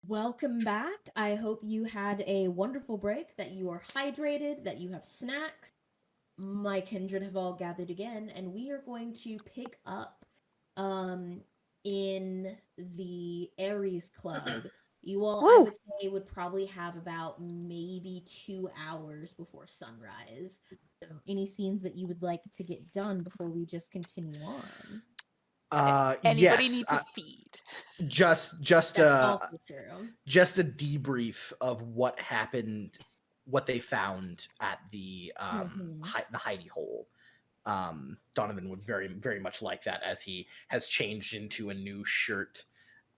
Welcome back. I hope you had a wonderful break, that you are hydrated, that you have snacks. My kindred have all gathered again, and we are going to pick up um in the Aries Club. You all, I Woo! would say, would probably have about maybe 2 hours before sunrise. So, any scenes that you would like to get done before we just continue on? Anybody Yes. needs a feed. Just That's also true. just a debrief of what happened, what they found at the Mhm. the hidey hole. Donovan would very much like that, as he has changed into a new shirt.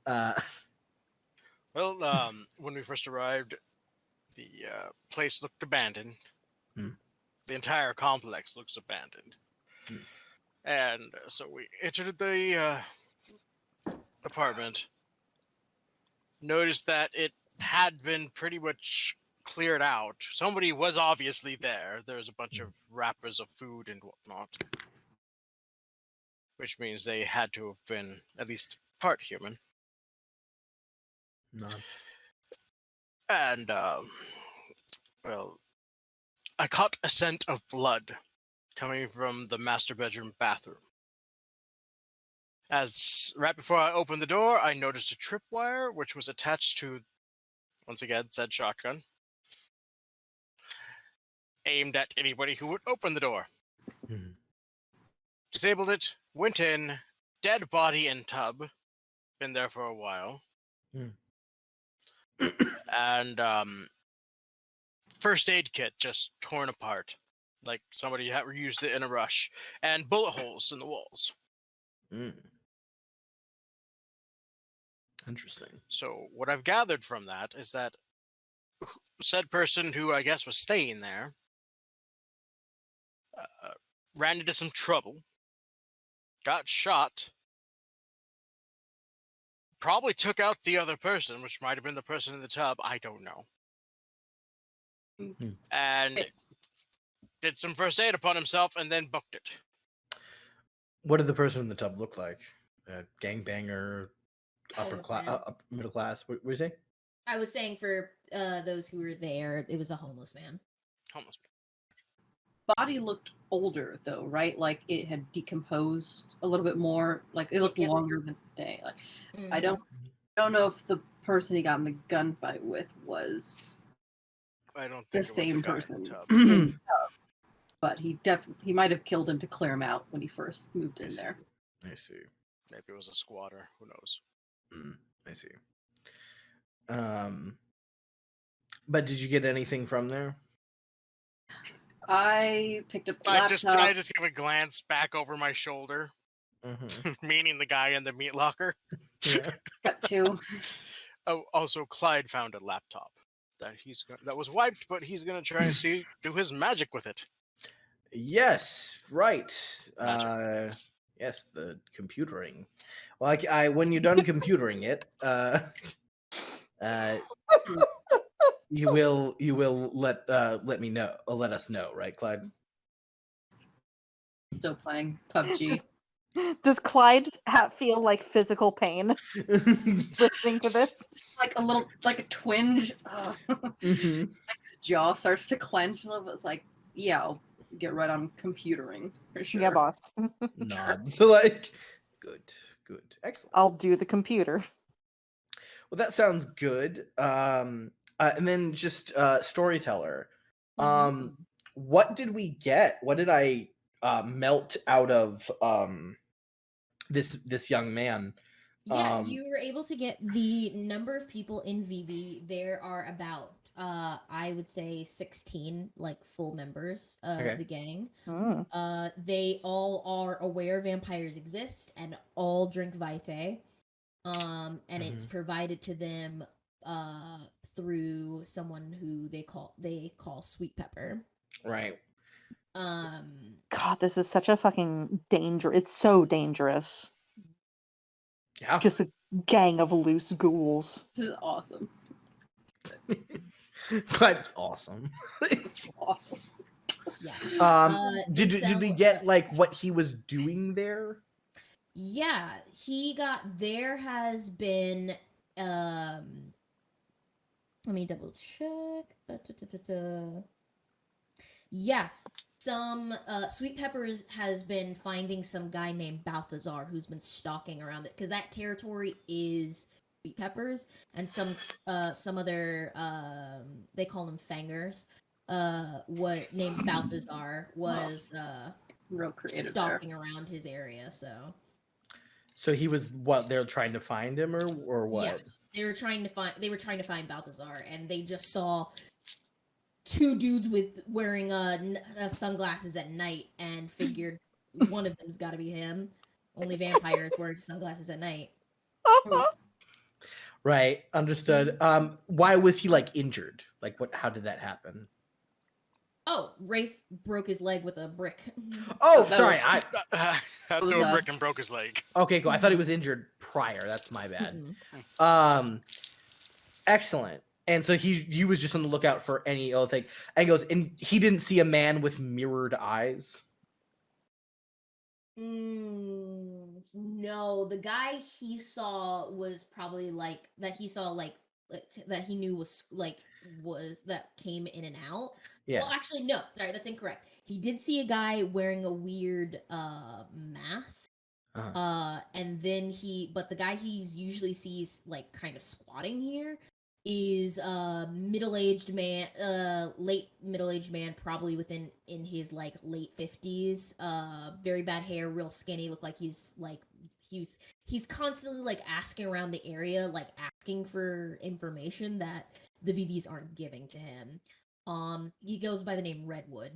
Uh, Well, when we first arrived, the place looked abandoned. Hmm. The entire complex looks abandoned. Hmm. And so we entered the apartment, noticed that it had been pretty much cleared out. Somebody was obviously there. There's a bunch of wrappers of food and whatnot, which means they had to have been at least part human. no. And, well, I caught a scent of blood coming from the master bedroom bathroom. As right before I opened the door, I noticed a tripwire which was attached to, once again, said shotgun, aimed at anybody who would open the door. Mhm. Disabled it, went in, dead body in tub, been there for a while. Mm. And first aid kit just torn apart, like somebody had used it in a rush, and bullet holes in the walls. Mm. Interesting. So what I've gathered from that is that said person, who I guess was staying there, ran into some trouble, got shot, probably took out the other person, which might have been the person in the tub, I don't know. Hmm. And did some first aid upon himself and then booked it. What did the person in the tub look like? Gangbanger, upper Homeless class, man. middle class. What do you say? I was saying for those who were there, it was a homeless man. Homeless. Body looked older though, right? Like it had decomposed a little bit more. Like it looked Yep. longer than the day. Like I Mhm. don't know if the person he got in the gunfight with was I don't think the it was same the guy in person, the tub. in the tub, but he might have killed him to clear him out when he first moved in there. I see. Maybe it was a squatter. Who knows? I see. But did you get anything from there? I picked up a I laptop. just give a glance back over my shoulder, Mm-hmm. meaning the guy in the meat locker. Yeah. Got two. Oh, also Clyde found a laptop that was wiped, but he's gonna try and do his magic with it. Yes, right. Magic. Yes, the computering. Well, I when you're done computering it, you will let me know, let us know, right, Clyde? Still playing PUBG. Does Clyde feel like physical pain listening to this? Like a twinge. Mm-hmm. Like his jaw starts to clench a little bit. It's like, yeah, I'll get right on computering for sure. Yeah, boss. Nods. Like, good, excellent. I'll do the computer. Well, that sounds good. And then just storyteller. Mhm. What did we get? What did I melt out of this young man? Yeah, you were able to get the number of people in VV. There are about, I would say 16 like full members of Okay. the gang. Mm. They all are aware vampires exist and all drink Vitae. And it's provided to them through someone who they call Sweet Pepper. Right. God, this is such a fucking danger. It's so dangerous. Yeah. Just a gang of loose ghouls. This is awesome. But it's awesome. It's awesome. Yeah. Did we get like what he was doing there? Yeah, there has been Let me double check. Yeah. Some Sweet Peppers has been finding some guy named Balthazar who's been stalking around it because that territory is Sweet Peppers and some other they call them fangers what named Balthazar was Real creative there. stalking around his area. So he was what they're trying to find him or what? Yeah, they were trying to find Balthazar, and they just saw two dudes with wearing sunglasses at night, and figured one of them's got to be him. Only vampires wear sunglasses at night. Right, understood. Why was he like injured? Like what? How did that happen? Oh, Wraith broke his leg with a brick. Oh, that sorry. I was threw a us. brick and broke his leg. Okay, cool. I thought he was injured prior. That's my bad. Mm-mm. Excellent. And so he was just on the lookout for any other thing. And he goes, and he didn't see a man with mirrored eyes. No, the guy he saw was probably like that. He saw like that he knew was that came in and out. Yeah. Well, actually, no. Sorry, that's incorrect. He did see a guy wearing a weird mask. And then but the guy he's usually sees like kind of squatting here is a middle-aged man, late middle-aged man, probably in his like late 50s, very bad hair, real skinny, look like he's constantly like asking around the area, like asking for information that the VVs aren't giving to him. He goes by the name Redwood.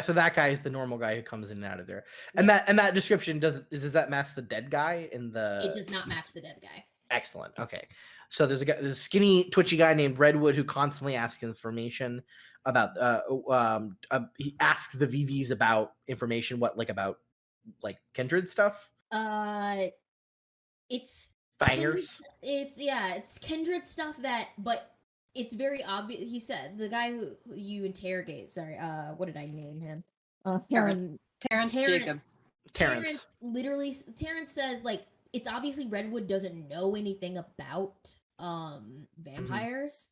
So that guy is the normal guy who comes in and out of there. And that description does that match the dead guy in the It does not match the dead guy. Excellent. Okay. So there's a skinny, twitchy guy named Redwood who constantly asks information about he asks the VVs about information, about kindred stuff? It's Fangers. It's kindred stuff but it's very obvious. He said the guy who you interrogate. Sorry, what did I name him? Terrence Jacobs. Terrence. Literally, Terrence says like it's obviously Redwood doesn't know anything about vampires,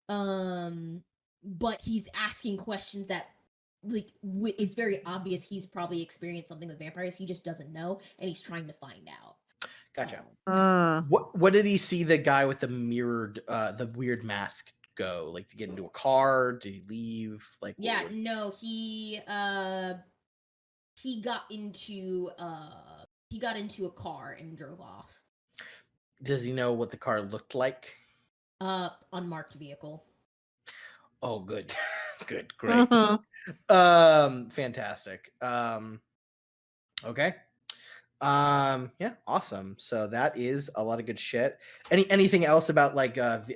but he's asking questions that like it's very obvious he's probably experienced something with vampires. He just doesn't know, and he's trying to find out. Gotcha. Mm. What did he see the guy with the mirrored the weird mask go? Like to get into a car? Did he leave? Like No, he got into a car and drove off. Does he know what the car looked like? Unmarked vehicle. Oh, good. Good, great. Mhm. Fantastic. Okay. Yeah, awesome. So that is a lot of good shit. Anything else about about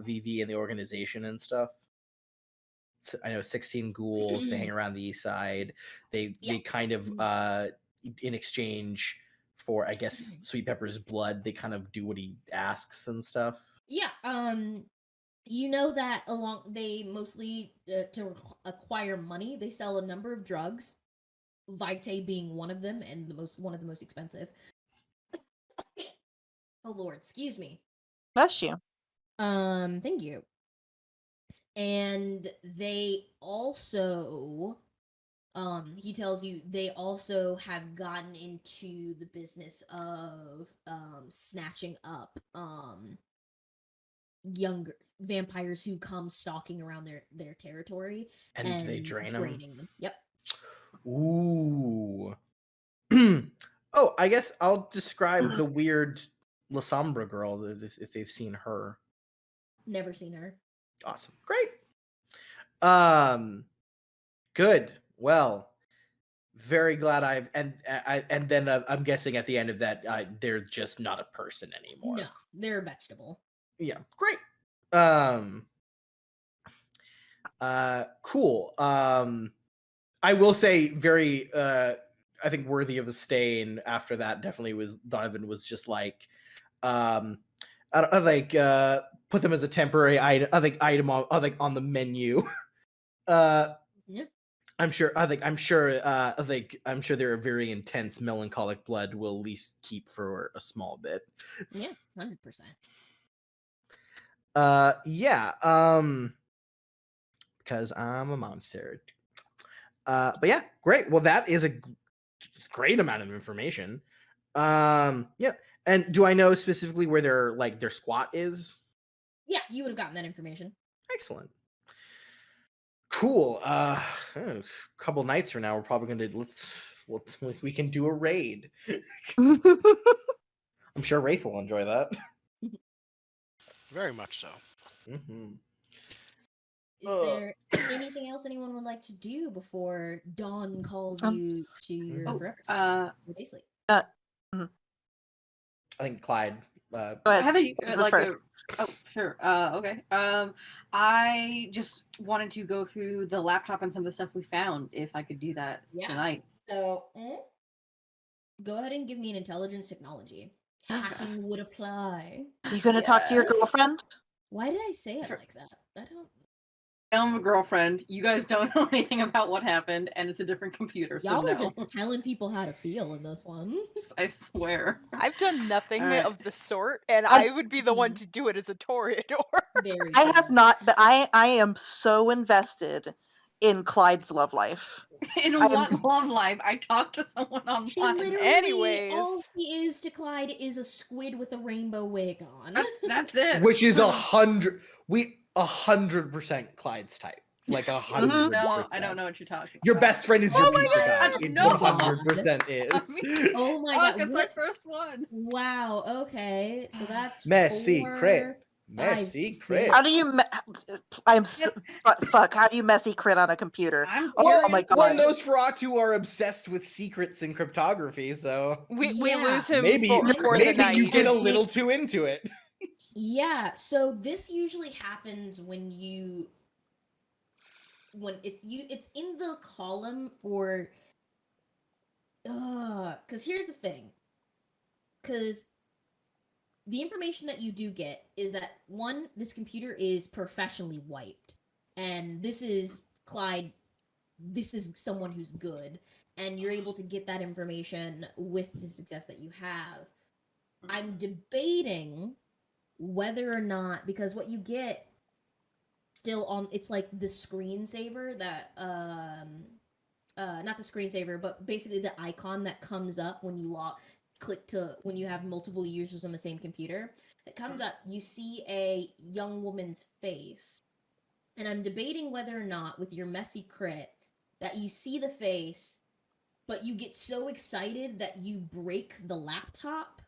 VV and the organization and stuff? So I know 16 ghouls, they hang around the east side. They kind of in exchange for, I guess, Sweet Pepper's blood, they kind of do what he asks and stuff. Yeah, you know that they mostly to acquire money, they sell a number of drugs, Vitae being one of them and one of the most expensive. Oh Lord, excuse me. Bless you. Thank you. And they also he tells you they also have gotten into the business of snatching up younger vampires who come stalking around their territory And they drain them. draining them. Yep. Ooh. Oh, I guess I'll describe the weird La Sombra girl if they've seen her. Never seen her. Awesome. Great. Good. Well, very glad and then I'm guessing at the end of that they're just not a person anymore. No, they're a vegetable. Yeah, great. Cool. I will say very I think worthy of a stain after that definitely was Donovan was just like I like put them as a temporary item on the menu. Yeah. I'm sure their very intense melancholic blood will at least keep for a small bit. Yeah, 100%. Yeah. Because I'm a monster. But yeah, great. Well, that is a great amount of information. Yeah. And do I know specifically where their squat is? Yeah, you would have gotten that information. Excellent. Cool. A couple nights from now, we're probably gonna we can do a raid. I'm sure Wraith will enjoy that. Very much so. Mm-hmm. Is there anything else anyone would like to do before Dawn calls you to your forever sleep? Your day sleep? I think Clyde. Go ahead. Heather, Who's first? oh, sure. Okay. I just wanted to go through the laptop and some of the stuff we found. If I could do that Yeah. tonight. So, go ahead and give me an intelligence technology. Hacking would apply. You gonna talk to your Yes. girlfriend? Why did I say it Sure. like that? I don't. I'm a girlfriend. You guys don't know anything about what happened, and it's a different computer. Y'all so are no. just telling people how to feel in this one. I swear. I've done nothing Alright. of the sort, and I- I would be the one to do it as a Toreador. Very. I have true. not, but I am so invested in Clyde's love life. In I'm- what love life? I talked to someone online. She literally, Anyways. all she is to Clyde is a squid with a rainbow wig on. That's it. Which is 100% Clyde's type. Like 100%. No, I don't know what you're talking Your about. best friend is your Oh my pizza God, guy. I It know. 100% is. Oh my Fuck, god! it's my first one. Wow. Okay, so that's Messy 4, crit. 5, Messy 6. crit. How do you? I'm so, fuck. How do you messy crit on a computer? I'm Oh curious. my Well, God. Nosferatu are obsessed with secrets and cryptography, so We Yeah. lose him maybe for the night. you get a little too into it. Yeah, so this usually happens when it's in the column for cuz here's the thing. Cuz the information that you do get is that one, this computer is professionally wiped. And this is Clyde, this is someone who's good, and you're able to get that information with the success that you have. I'm debating whether or not, because what you get still on, it's like the screensaver that not the screensaver, but basically the icon that comes up when you when you have multiple users on the same computer, that comes up, you see a young woman's face. And I'm debating whether or not with your messy crit that you see the face, but you get so excited that you break the laptop,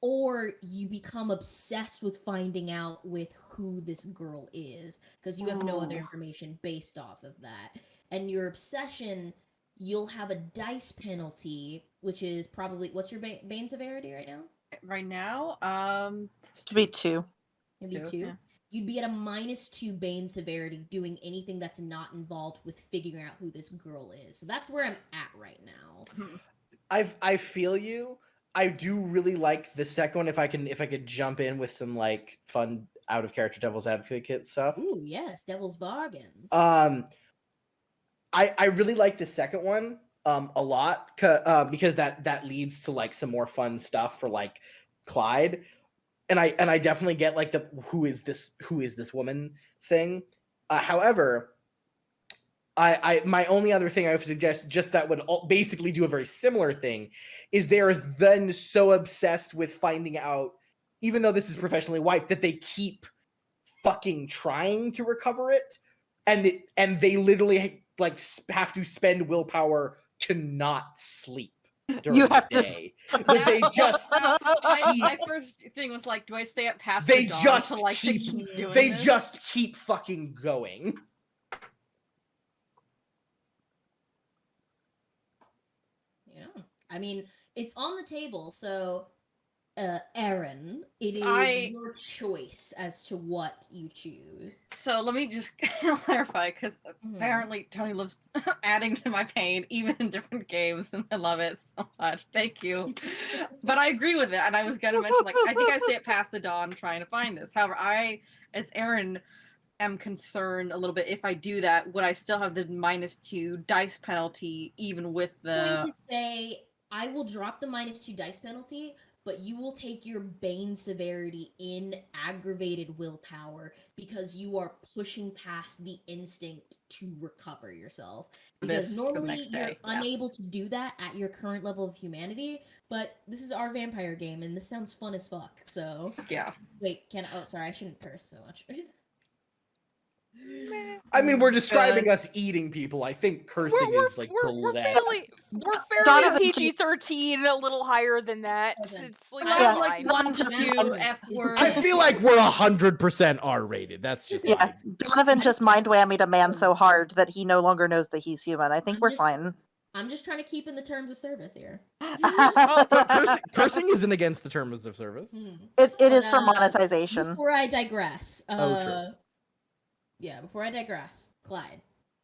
or you become obsessed with finding out with who this girl is, because you have no other Ooh. information based off of that. And your obsession, you'll have a dice penalty, which is probably, what's your bane severity right now? Right now, To be 2. It'd be 2. yeah. You'd be at a -2 bane severity doing anything that's not involved with figuring out who this girl is. So that's where I'm at right now. I feel you. I do really like the second one. If I could jump in with some like fun out of character devil's advocate stuff. Ooh, yes, Devil's Bargains. I really like the second one a lot because that leads to like some more fun stuff for like Clyde, and I definitely get like the who is this woman thing. However, I my only other thing I would suggest, just that would basically do a very similar thing, is they're then so obsessed with finding out, even though this is professionally wiped, that they keep fucking trying to recover it, and they literally like have to spend willpower to not sleep during You have the to- day. That they just my first thing was like, do I stay up past They the dawn just to like keep- keep doing they this? just keep fucking going. Yeah. I mean, it's on the table, so Aaron, it is your choice as to what you choose. So let me just clarify, because Mhm. apparently Tony loves adding to my pain, even in different games, and I love it so much. Thank you. But I agree with it, and I was gonna mention, like, I think I stay at past the dawn trying to find this. However, I, as Aaron, am concerned a little bit. If I do that, would I still have the -2 dice penalty, even with I'm going the? to say I will drop the -2 dice penalty, but you will take your bane severity in aggravated willpower because you are pushing past the instinct to recover yourself. Because For the normally next you're day, yeah. unable to do that at your current level of humanity, but this is our vampire game and this sounds fun as fuck. So Yeah. wait, sorry, I shouldn't curse so much. I mean, we're Um, describing Good. us eating people. I think cursing is like the we're less. fairly Donovan PG-13, a little higher than that. Donovan, It's like We I- have Yeah. like fine. one to Just- two F words. I feel like we're 100% R-rated. That's just Yeah, like Donovan just mind whammied a man so hard that he no longer knows that he's human. I think I'm we're just- fine. I'm just trying to keep in the terms of service here. cursing isn't against the terms of service. It is But, for monetization. Before I digress, Oh, true. Yeah, before I digress, Clyde.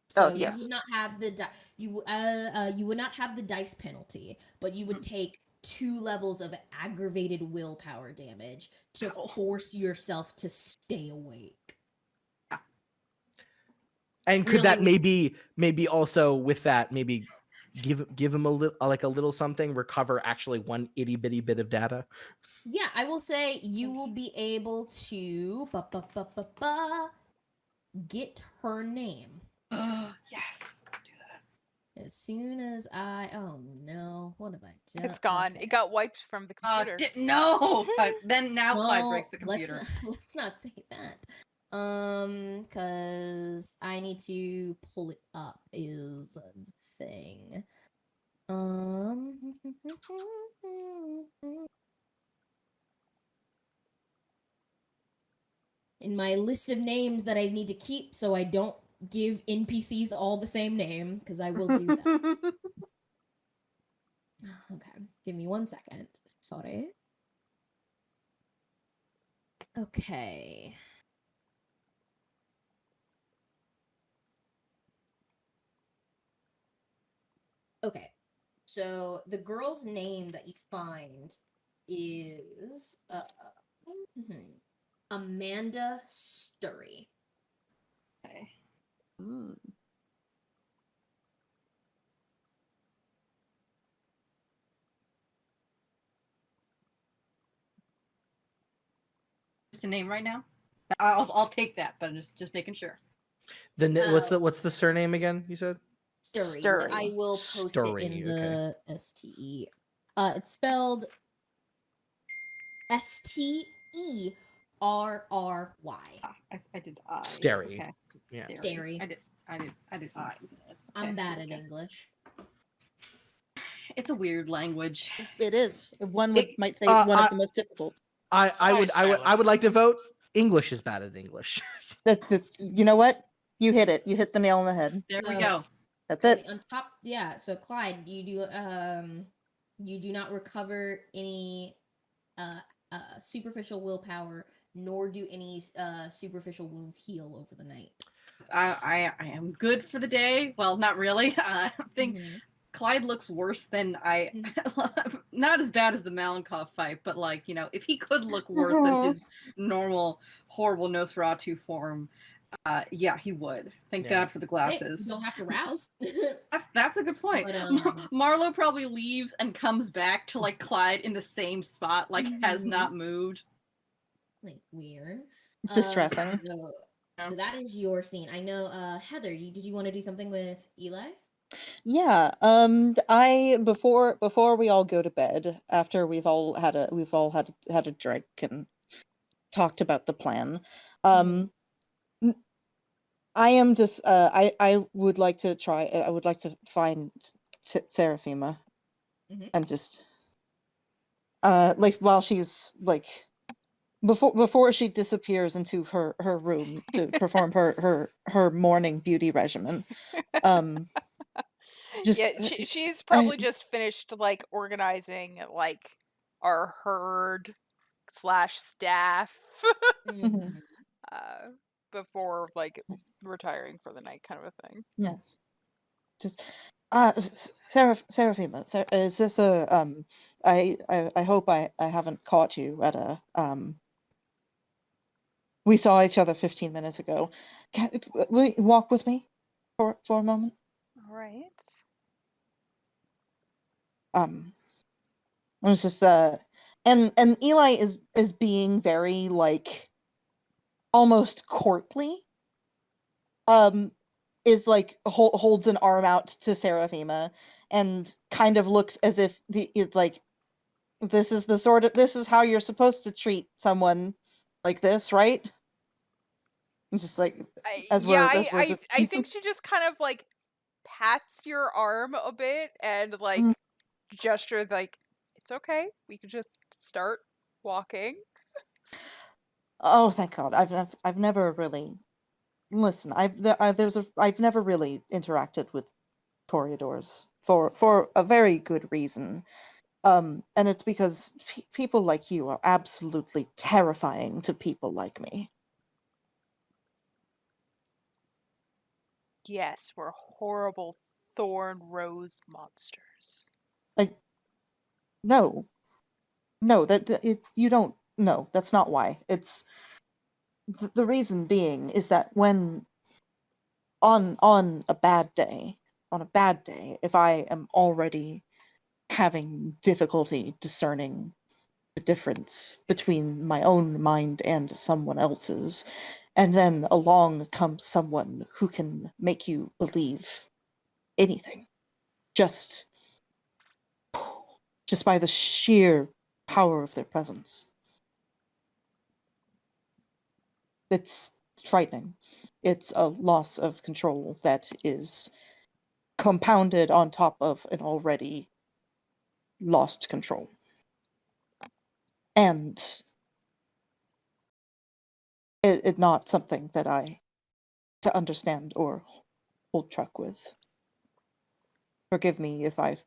So Oh, yes. you would not have the you would not have the dice penalty, but you would take 2 levels of aggravated willpower damage to force yourself to stay awake. And could Really that we- maybe also with that maybe give him a little something, recover actually one itty bitty bit of data? Yeah, I will say you will be able to get her name. Yes. Do that. As soon as oh no, what have I done? It's gone. Okay. It got wiped from the computer. No. Then now Clyde Well, breaks the computer. Let's not say that. Cause I need to pull it up is the thing. In my list of names that I need to keep so I don't give NPCs all the same name, because I will do that. Okay, give me 1 second. Sorry. Okay. Okay. So the girl's name that you find is Amanda Sturry. Okay. Ooh. Just a name right now. I'll take that, but just making sure. What's the surname again? You said Sturry. I Sturry. will post Sturry, it in okay. the STE. It's spelled STERRY. I did I. Sterry. Okay. Yeah. Sterry. I did I. instead. I'm Okay, bad there at we go. English. It's a weird language. It is. One might say uh, one I- of the most difficult. I would like to vote. English is bad at English. That's you know what? You hit it. You hit the nail on the head. There we So- go. That's I it. mean, on top, yeah. So Clyde, you do not recover any superficial willpower, nor do any superficial wounds heal over the night. I am good for the day. Well, not really. I think Mhm. Clyde looks worse than I. Not as bad as the Malenkov fight, but like if he could look worse than his normal horrible Nosferatu form, yeah, he would. Thank Yeah. God for the Hey, glasses. you don't have to rouse. That's a good point. But, Marlo probably leaves and comes back to like Clyde in the same spot, like has Mhm. not moved. Like weird. Distressing. So that is your scene. I know, Heather. Did you want to do something with Eli? Yeah. I before we all go to bed, after we've all had a drink and talked about the plan. I am just I would like to try. I would like to find Seraphima, Mhm. and just like while she's like before she disappears into her room to perform her morning beauty regimen. Just Yeah, she's probably just finished like organizing like our herd / staff Mhm. before like retiring for the night, kind of a thing. yes. Just Seraphima, is this a I hope I haven't caught you at a we saw each other 15 minutes ago. Will you walk with me for a moment? All right. I was just and Eli is being very like almost courtly. Is like holds an arm out to Seraphima and kind of looks as if it's like this is how you're supposed to treat someone like this, right? It's just like as we're just I think she just kind of like pats your arm a bit and like Mm. gesture like it's okay. We could just start walking. Oh, thank God. I've never really listen. I've never really interacted with toreadors for a very good reason. And it's because people like you are absolutely terrifying to people like me. Yes, we're horrible thorn rose monsters. Like no, no, you don't. No, that's not why. It's the reason being is that when on a bad day, if I am already having difficulty discerning the difference between my own mind and someone else's, and then along comes someone who can make you believe anything just by the sheer power of their presence. It's frightening. It's a loss of control that is compounded on top of an already lost control. And it not something that I to understand or hold truck with. Forgive me if I have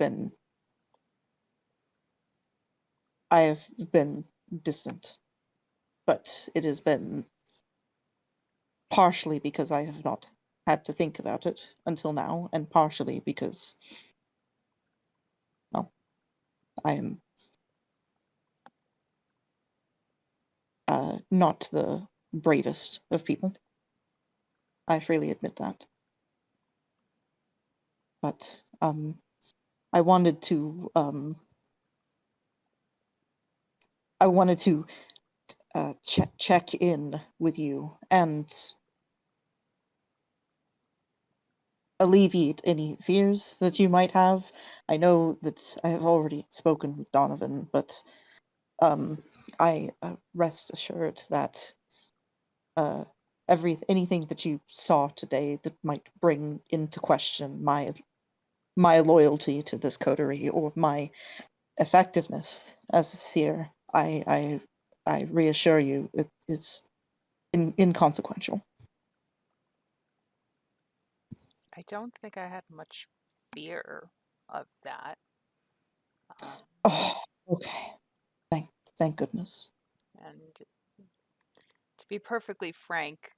been distant, but it has been partially because I have not had to think about it until now, and partially because, well, I am not the bravest of people. I freely admit that. But I wanted to check in with you and alleviate any fears that you might have. I know that I have already spoken with Donovan, but I rest assured that anything that you saw today that might bring into question my loyalty to this coterie or my effectiveness as here, I reassure you, it is inconsequential. I don't think I had much fear of that. Oh, okay. Thank goodness. And to be perfectly frank,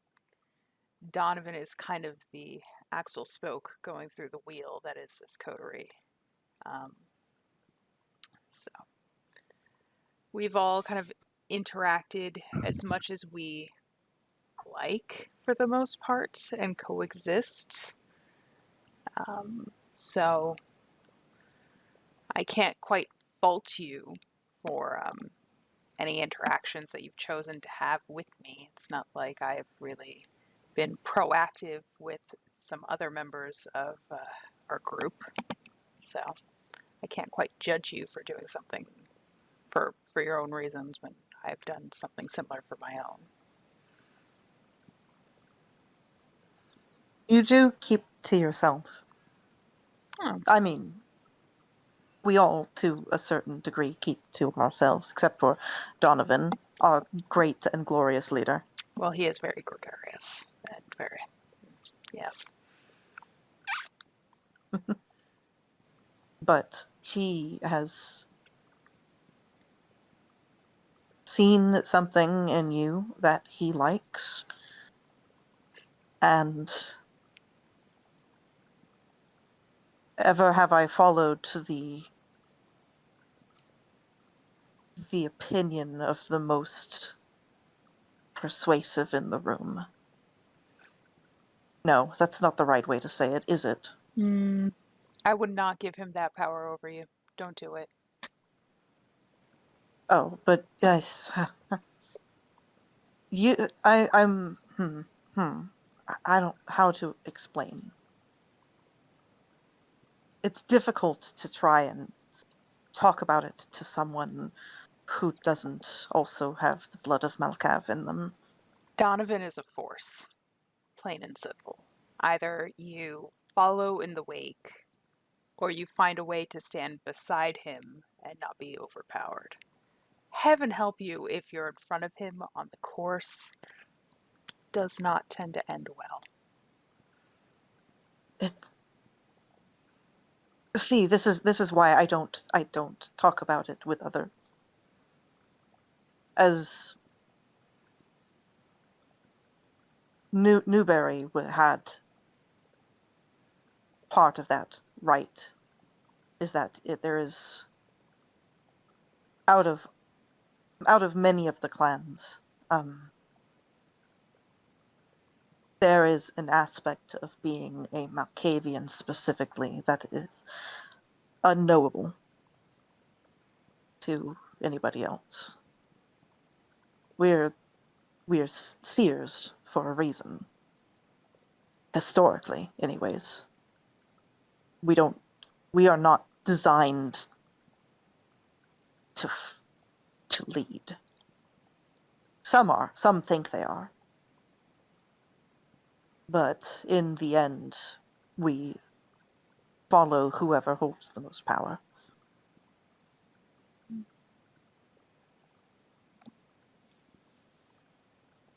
Donovan is kind of the axle spoke going through the wheel that is this coterie. So we've all kind of interacted as much as we like for the most part and coexist. So I can't quite fault you for any interactions that you've chosen to have with me. It's not like I've really been proactive with some other members of our group. So I can't quite judge you for doing something for your own reasons when I've done something similar for my own. You do keep to yourself. Oh. I mean, we all, to a certain degree, keep to ourselves, except for Donovan, our great and glorious leader. Well, he is very gregarious and very, yes. But he has seen something in you that he likes, and ever have I followed the opinion of the most persuasive in the room. No, that's not the right way to say it, is it? I would not give him that power over you. Don't do it. Oh, but yes, I'm. I don't how to explain. It's difficult to try and talk about it to someone who doesn't also have the blood of Malkav in them. Donovan is a force, plain and simple. Either you follow in the wake, or you find a way to stand beside him and not be overpowered. Heaven help you if you're in front of him on the course. Does not tend to end well. It. See, this is why I don't talk about it with other. As Newberry had part of that right, is that there is out of many of the clans, there is an aspect of being a Malkavian specifically that is unknowable to anybody else. We're seers for a reason. Historically, anyways. We are not designed to lead. Some are, some think they are. But in the end, we follow whoever holds the most power.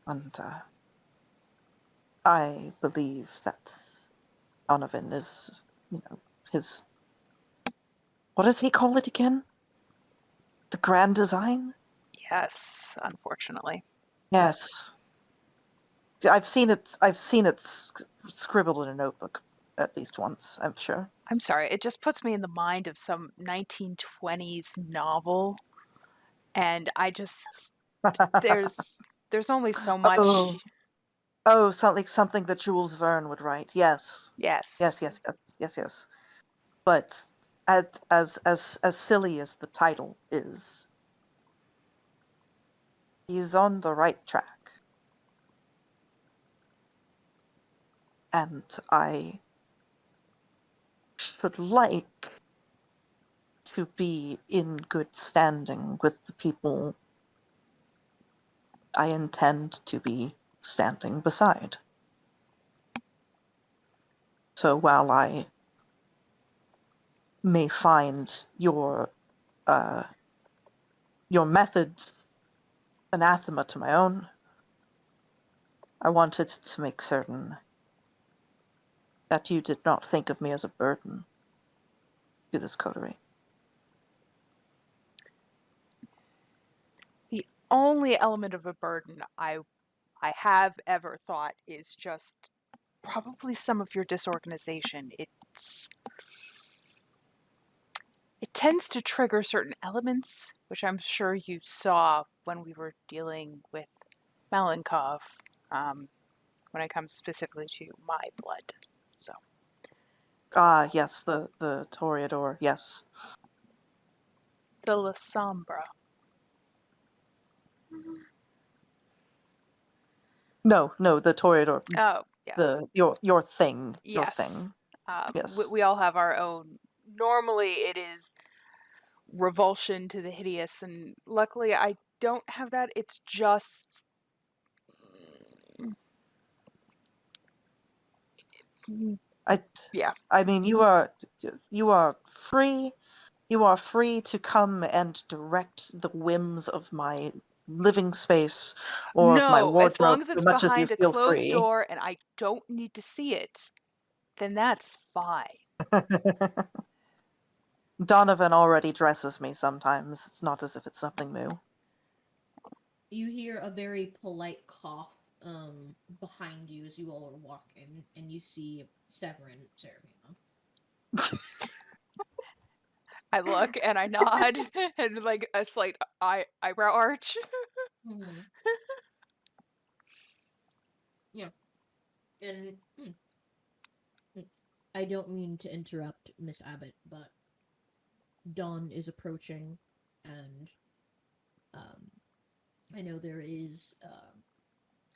And I believe that Donovan is, his... What does he call it again? The grand design? Yes, unfortunately. Yes. I've seen it scribbled in a notebook at least once, I'm sure. I'm sorry, it just puts me in the mind of some 1920s novel, and I just there's only so much. Oh, something that Jules Verne would write. Yes. Yes. Yes. But as silly as the title is, he's on the right track. And I should like to be in good standing with the people I intend to be standing beside. So while I may find your methods anathema to my own, I wanted to make certain that you did not think of me as a burden to this coterie. The only element of a burden I have ever thought is just probably some of your disorganization. It tends to trigger certain elements, which I'm sure you saw when we were dealing with Malenkov, when it comes specifically to my blood. So. Ah, yes, the Toreador, yes. The La Sombra. No, the Toreador. Oh, yes. Your thing. Yes. Your thing. Yes. We all have our own. Normally, it is revulsion to the hideous, and luckily, I don't have that. It's just. Yeah. I mean, you are free. You are free to come and direct the whims of my living space or of my No, as long wardrobe as as it's much as you behind a feel closed free. door and I don't need to see it, then that's fine. Donovan already dresses me sometimes. It's not as if it's something new. You hear a very polite cough behind you as you all are walking, and you see Severin Serafina. I look and I nod and like a slight eyebrow arch. Mm-hmm. Yeah. And I don't mean to interrupt, Miss Abbott, but dawn is approaching, and I know there is.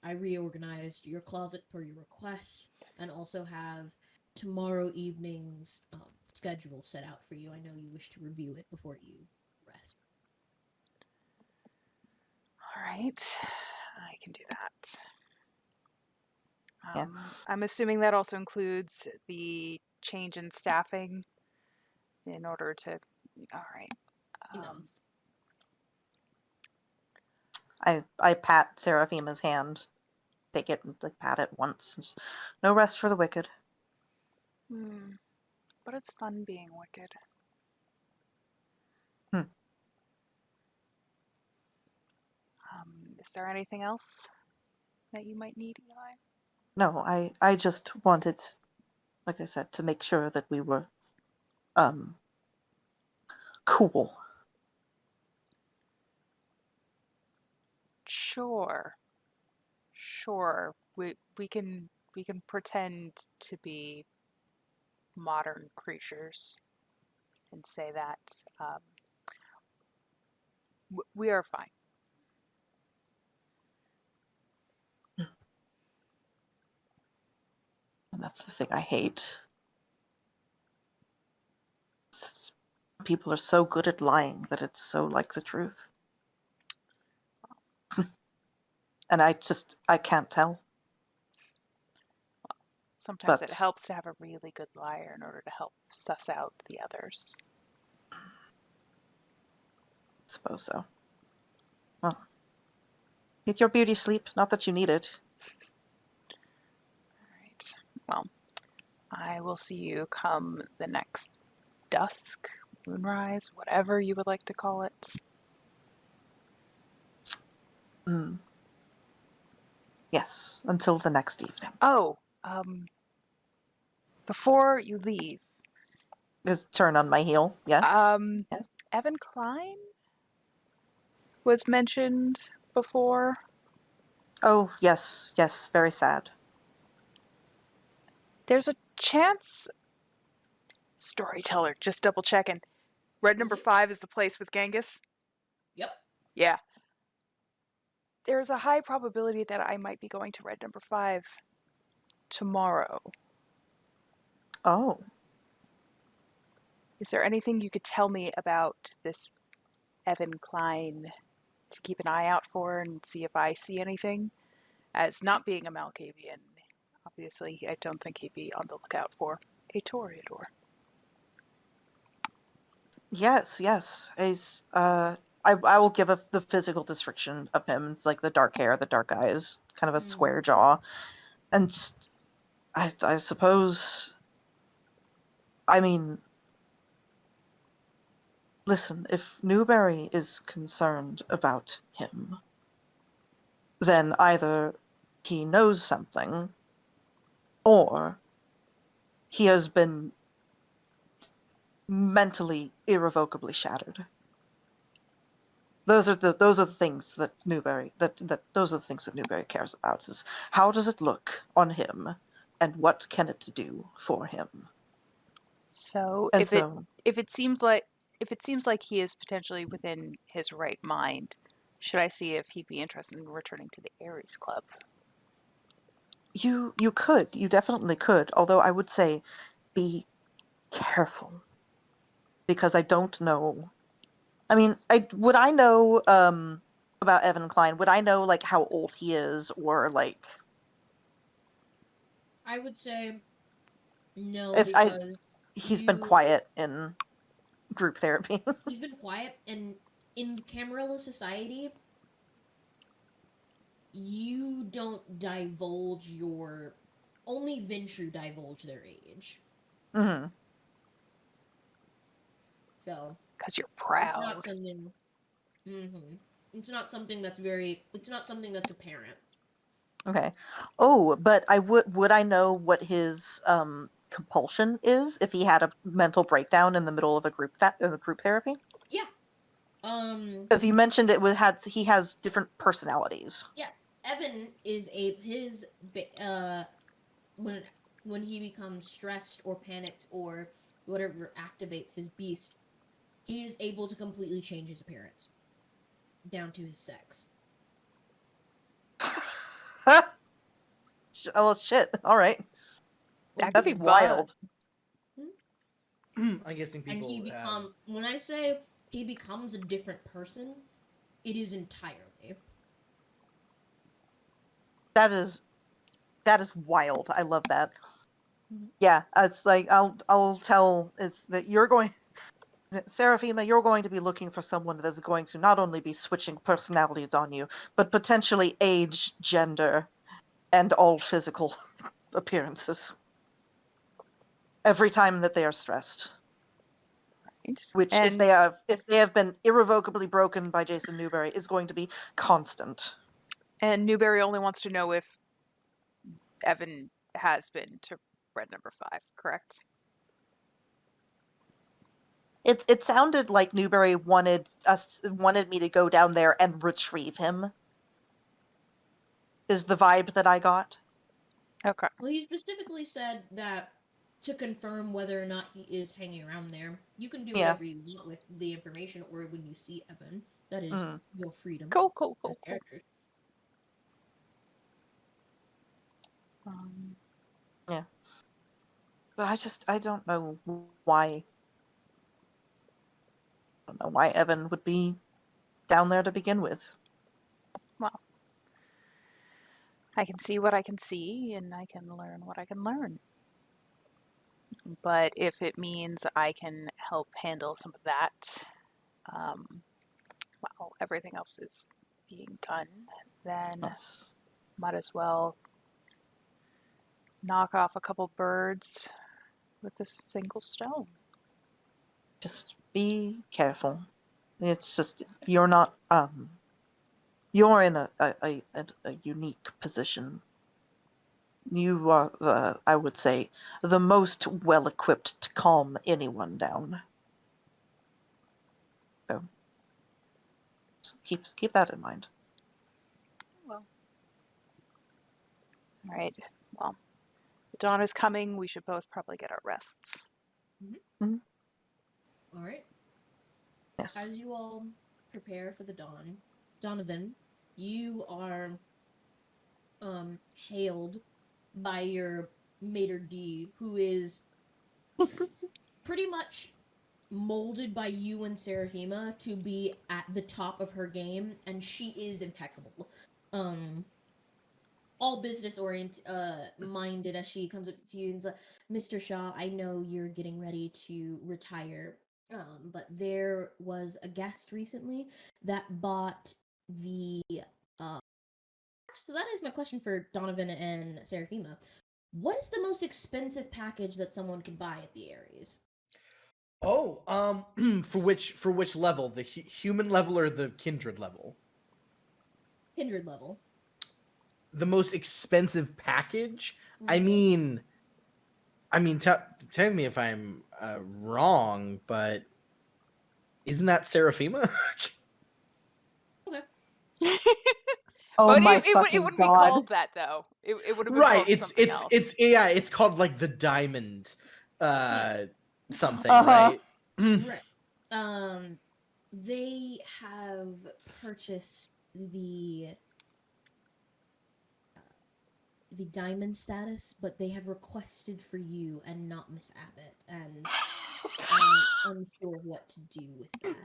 I reorganized your closet per your request, and also have tomorrow evening's schedule set out for you. I know you wish to review it before you rest. All right, I can do that. Yeah. I'm assuming that also includes the change in staffing in order to. All right. He nods. I pat Seraphima's hand, take it and like pat it once. No rest for the wicked. But it's fun being wicked. Hmm. Is there anything else that you might need, Eli? No, I just wanted, like I said, to make sure that we were cool. Sure. Sure. We can pretend to be modern creatures and say that um, we are fine. And that's the thing I hate. People are so good at lying that it's so like the truth. And I can't tell. Sometimes it But helps to have a really good liar in order to help suss out the others. I suppose so. Well, get your beauty sleep. Not that you need it. All right. Well, I will see you come the next dusk, moonrise, whatever you would like to call it. Mm. Yes, until the next evening. Oh, before you leave, Just turn on my heel. Yes. Yes. Evan Klein was mentioned before. Oh, yes, yes. Very sad. There's a chance. Storyteller, just double checking. Red number 5 is the place with Genghis? Yep. Yeah. There's a high probability that I might be going to red number 5 tomorrow. Oh, Is there anything you could tell me about this Evan Klein to keep an eye out for and see if I see anything? As not being a Malkavian, obviously, I don't think he'd be on the lookout for a Toreador. yes, yes. I will give the physical description of him. It's like the dark hair, the dark eyes, kind of a square jaw, and I suppose. I mean, listen, if Newberry is concerned about him, then either he knows something, or he has been mentally irrevocably shattered. Those are the things that Newberry those are the things that Newberry cares about. Is how does it look on him, and what can it do for him? So And if it seems like he is potentially within his right mind, should I see if he'd be interested in returning to the Ares Club? you definitely could. Although I would say, be careful, because I don't know. I mean, I know about Evan Klein? Would I know like how old he is, or like I would say no, if because he's been quiet in group therapy? he's been quiet, and in Camarilla society, you don't divulge your. Only Ventru divulge their age. Hmm. So Because you're it's not proud. something. It's not something that's very. It's not something that's apparent. Okay. Oh, but would I know what his compulsion is if he had a mental breakdown in the middle of a group therapy? Yeah. Because you mentioned he has different personalities. Yes. Evan is when he becomes stressed or panicked or whatever activates his beast, he is able to completely change his appearance. down to his sex. Well, shit. All right. That That'd could be be wild. wild. I'm guessing And people he have. when I say he becomes a different person, it is entirely. That is wild. I love that. Mhm. Yeah, it's like I'll tell it's that you're going Seraphima, you're going to be looking for someone that's going to not only be switching personalities on you, but potentially age, gender, and all physical appearances every time that they are stressed. Right? Which, if they have been irrevocably broken by Jason Newberry, is going to be constant. And Newberry only wants to know if Evan has been to red number 5, correct? It sounded like Newberry wanted me to go down there and retrieve him. Is the vibe that I got? Okay. Well, he specifically said that to confirm whether or not he is hanging around there, you can do Yeah. whatever you want with the information, or when you see Evan, that is Mhm. your freedom Cool. as characters. But I don't know why. I don't know why Evan would be down there to begin with. Well, I can see what I can see, and I can learn what I can learn. But if it means I can help handle some of that, while everything else is being done, then Yes. might as well knock off a couple birds with a single stone. Just be careful. It's just you're not you're in a unique position. You are, I would say, the most well equipped to calm anyone down. So just keep that in mind. Well, all right. Well, the dawn is coming. We should both probably get our rests. All right. Yes. As you all prepare for the dawn, Donovan, you are hailed by your maitre d, who is pretty much molded by you and Seraphima to be at the top of her game, and she is impeccable. All business minded as she comes up to you and says, Mr. Shaw, I know you're getting ready to retire, but there was a guest recently that bought the so that is my question for Donovan and Seraphima. What is the most expensive package that someone can buy at the Aries? Oh, for which level? The human level or the kindred level? Kindred level. The most expensive package? I Mhm. mean, tell me if I'm wrong, but isn't that Seraphima? Oh But my it fucking wouldn't be god! called that though. It would have been Right. called something else. It's called like the diamond something, Uh-huh. right? Right. They have purchased the diamond status, but they have requested for you and not Miss Abbott, and I'm unsure what to do with that.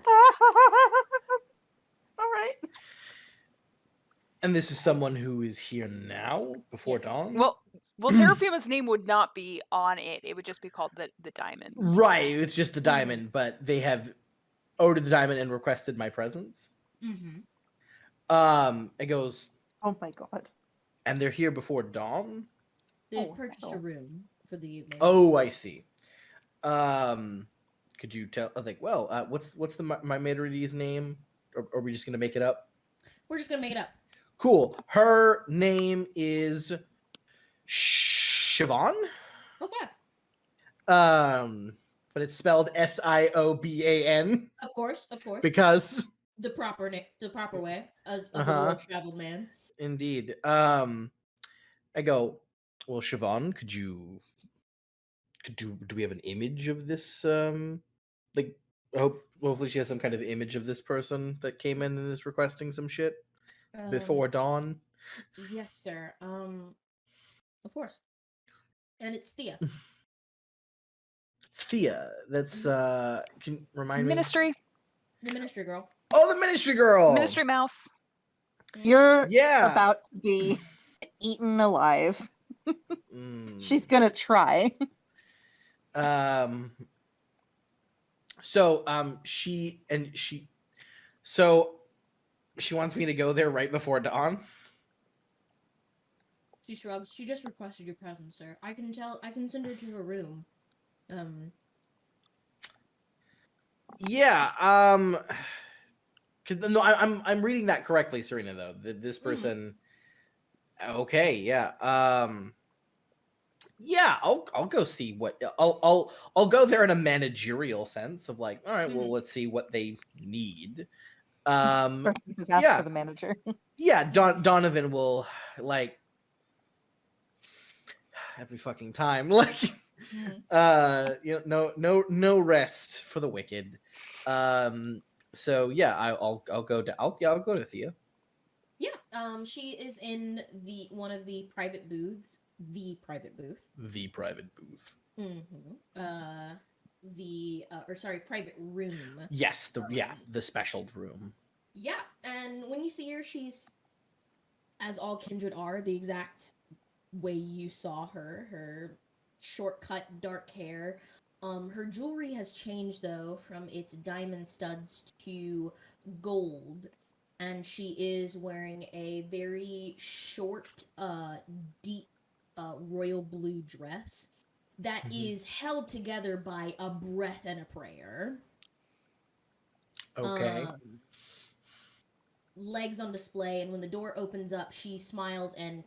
All right. And this is someone who is here now before Yes. dawn. Well, Seraphima's name would not be on it. It would just be called the diamond. Right, it's just the Mhm. diamond, but they have ordered the diamond and requested my presence. Mm-hmm. It goes, Oh my god. and they're here before dawn. They've Oh, purchased a hell. room for the evening. Oh, I see. Could you tell? I think. Well, what's my maitre d's name? Or are we just gonna make it up? We're just gonna make it up. Cool. Her name is Siobhan. Okay. But it's spelled Sioban Of course. because The proper way as of a uh-huh, world-traveled man. indeed. I go, well, Siobhan, do we have an image of this like Hopefully she has some kind of image of this person that came in and is requesting some shit before Um, dawn. yes, sir. Of course. And it's Thea. Thea, that's can remind me. Ministry, The ministry girl. Oh, the ministry girl. ministry mouse. You're Yeah. about to be eaten alive. Mm. She's gonna try. Um. So so she wants me to go there right before dawn. She shrugs. She just requested your presence, sir. I can send her to her room. Yeah. 'Cause, no, I'm reading that correctly, Serena. Though this person. Okay. Yeah. Yeah. I'll go see what I'll go there in a managerial sense of like, all right, well, let's see what they need. Person who's asked for the manager. Yeah. Donovan will like every fucking time like. No rest for the wicked. So yeah, I'll go to I'll go to Thea. Yeah. She is in one of the private booths. The private booth. The private booth. Private room. Yes, the special room. Yeah, and when you see her, she's, as all kindred are, the exact way you saw her. Her short-cut dark hair. Her jewelry has changed though from its diamond studs to gold, and she is wearing a very short, deep, royal blue dress that is held together by a breath and a prayer. Okay. Legs on display, and when the door opens up, she smiles and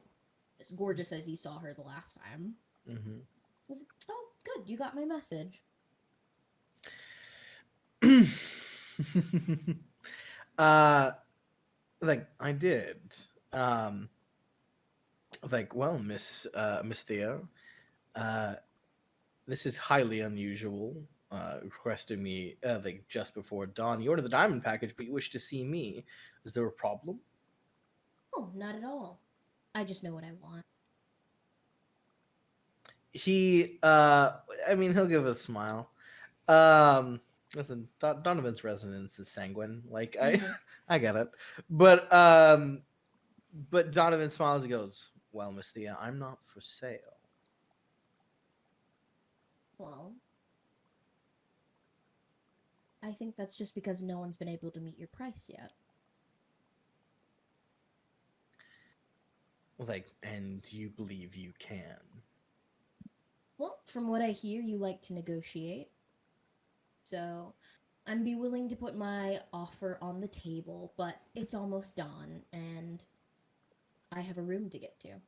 is gorgeous as you saw her the last time. Like, oh, good, you got my message. Like I did. Like, well, Miss Thea, this is highly unusual. Requesting me like just before dawn. You ordered the diamond package, but you wish to see me. Is there a problem? Oh, not at all. I just know what I want. I mean, he'll give a smile. Listen, Donovan's resonance is sanguine. Like I get it, but Donovan smiles and goes, "Well, Miss Thea, I'm not for sale." Well, I think that's just because no one's been able to meet your price yet. Like, and you believe you can? Well, from what I hear, you like to negotiate. So, I'd be willing to put my offer on the table, but it's almost dawn, and I have a room to get to.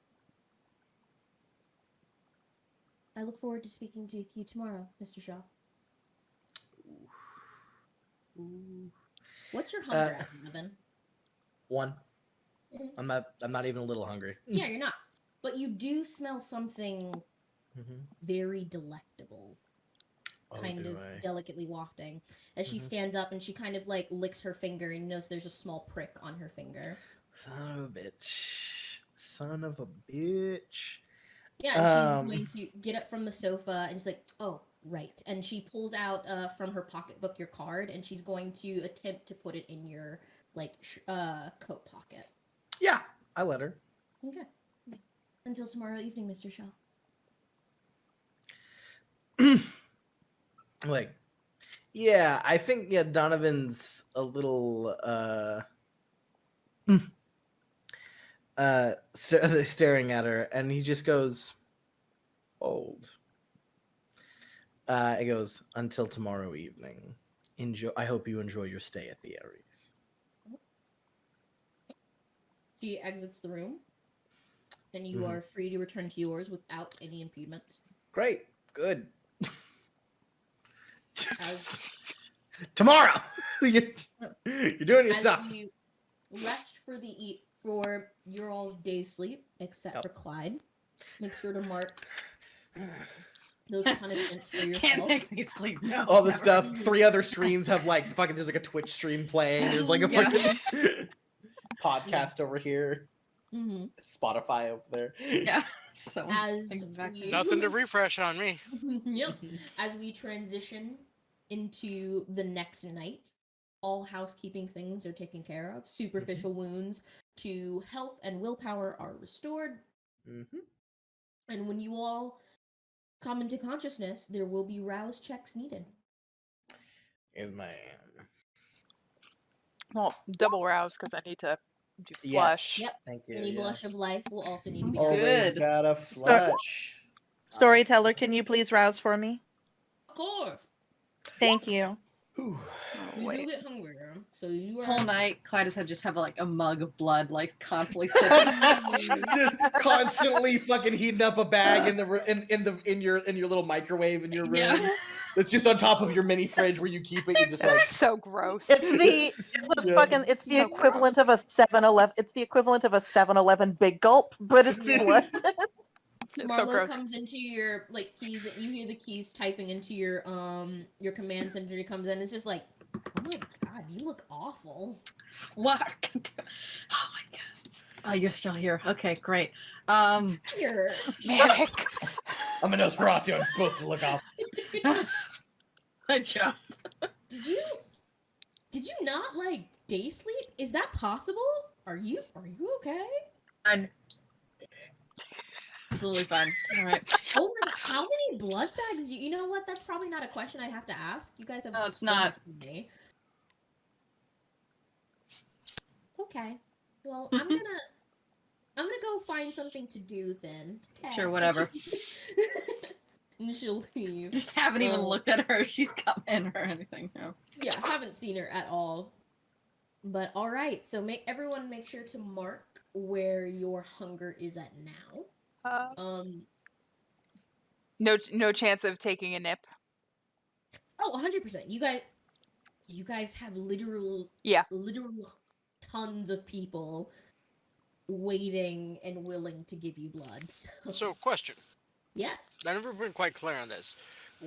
I look forward to speaking to you tomorrow, Mr. Shaw. What's your hunger at, Donovan? 1. I'm not even a little hungry. Yeah, you're not. But you do smell something very delectable. Kind of delicately wafting. As she stands up and she kind of like licks her finger and you notice there's a small prick on her finger. Son of a bitch. Son of a bitch. Yeah, and she's going to get up from the sofa and she's like, oh, right. And she pulls out from her pocketbook your card and she's going to attempt to put it in your like coat pocket. Yeah, I let her. Okay. Until tomorrow evening, Mr. Shaw. Like, yeah, I think Donovan's a little staring at her, and he just goes, "Old." It goes, "Until tomorrow evening. Enjoy. I hope you enjoy your stay at the Aries." She exits the room, and you are free to return to yours without any impediments. Great. Good. As Tomorrow. You're doing your as stuff. you rest for your all's day's sleep, except for Clyde. Make sure to mark those punishments for Can't yourself. make me sleep. No, All the never. stuff. 3 other streams have like fucking. There's like a Twitch stream playing. There's like a Yeah. fucking podcast over here. Mm-hmm. Spotify over there. Yeah. So As exactly. we- Nothing to refresh on me. Yep. As we transition into the next night, all housekeeping things are taken care of. Superficial wounds to health and willpower are restored. Mm-hmm. And when you all come into consciousness, there will be rouse checks needed. Is my Well, double rouse because I need to do yes. flush. Yep. Thank you. Any yeah. blush of life will also need to be done. Always Good. gotta flush. Storyteller, can you please rouse for me? Of course. Thank you. Whew. Oh, You do wait. get hungrier, so you This are. whole night, Clytus had just have like a mug of blood, like constantly sipping. Just constantly fucking heating up a bag in in your little microwave in your room. Yeah. That's just on top of your mini fridge where you keep it. You just like That's so gross. It's the Yeah. fucking it's the So equivalent gross. of a 7-Eleven. It's the equivalent of a 7-Eleven big gulp, but it's Yeah. blood. It's so Marlo gross. comes into your keys. You hear the keys typing into your command center. He comes in. It's just like, oh my god, you look awful. What? Oh my god. Oh, you're still here. Okay, great. You're Manic. I'm a Nosferatu. I'm supposed to look off. Good job. did you not like day sleep? Is that possible? Are you okay? Fine. Absolutely fine. All right. Oh my god, how many blood bags do you know what? That's probably not a question I have to ask. You guys have No, it's so not. much for me. Okay. Well, I'm gonna go find something to do then. Okay. Sure, whatever. And she'll leave. Just haven't even Oh. looked at her if she's come in or anything. No. Yeah, I haven't seen her at all. But all right, so everyone make sure to mark where your hunger is at now. No chance of taking a nip. Oh, 100%. You guys have literal tons of people waiting and willing to give you blood. So, question. Yes. I've never been quite clear on this.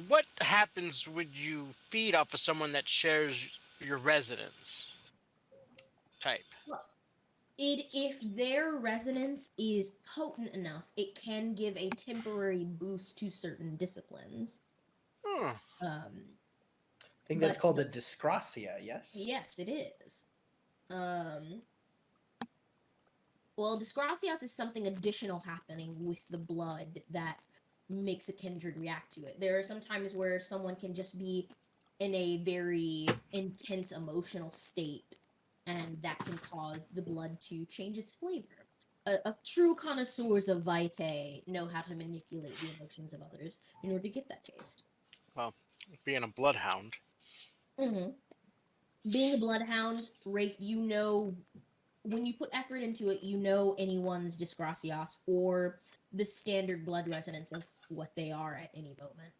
What happens when you feed off of someone that shares your residence type? If their resonance is potent enough, it can give a temporary boost to certain disciplines. Hmm. I think that's But called a dyscrasia. Yes. Yes, it is. Well, dyscrasias is something additional happening with the blood that makes a kindred react to it. There are some times where someone can just be in a very intense emotional state, and that can cause the blood to change its flavor. A true connoisseurs of vitae know how to manipulate the emotions of others in order to get that taste. Being a bloodhound. Mm-hmm. Being a bloodhound, Wraith, you know, when you put effort into it, you know anyone's dyscrasias or the standard blood resonance of what they are at any moment.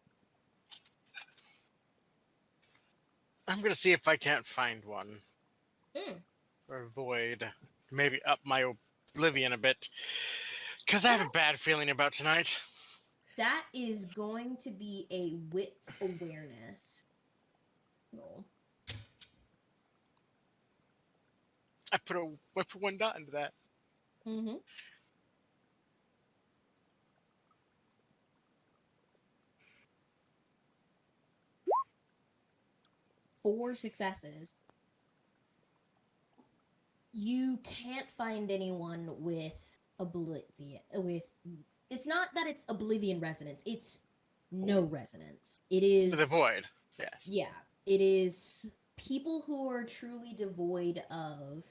I'm gonna see if I can't find one. Or avoid. Maybe up my oblivion a bit. Because I have a bad feeling about tonight. That is going to be a wits awareness. No. I put 1 dot into that. Mm-hmm. Four successes. You can't find anyone with oblivion. It's not that it's oblivion resonance. It's no resonance. It is The void. Yes. Yeah, it is people who are truly devoid of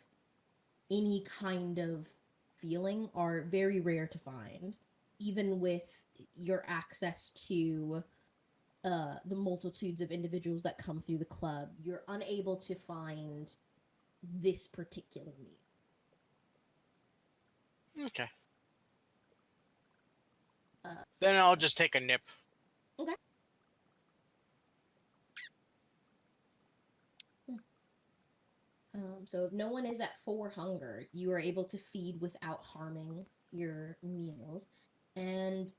any kind of feeling are very rare to find, even with your access to the multitudes of individuals that come through the club. You're unable to find this particular meat. Okay. Then I'll just take a nip. Okay. So if no one is at 4 hunger, you are able to feed without harming your meals. And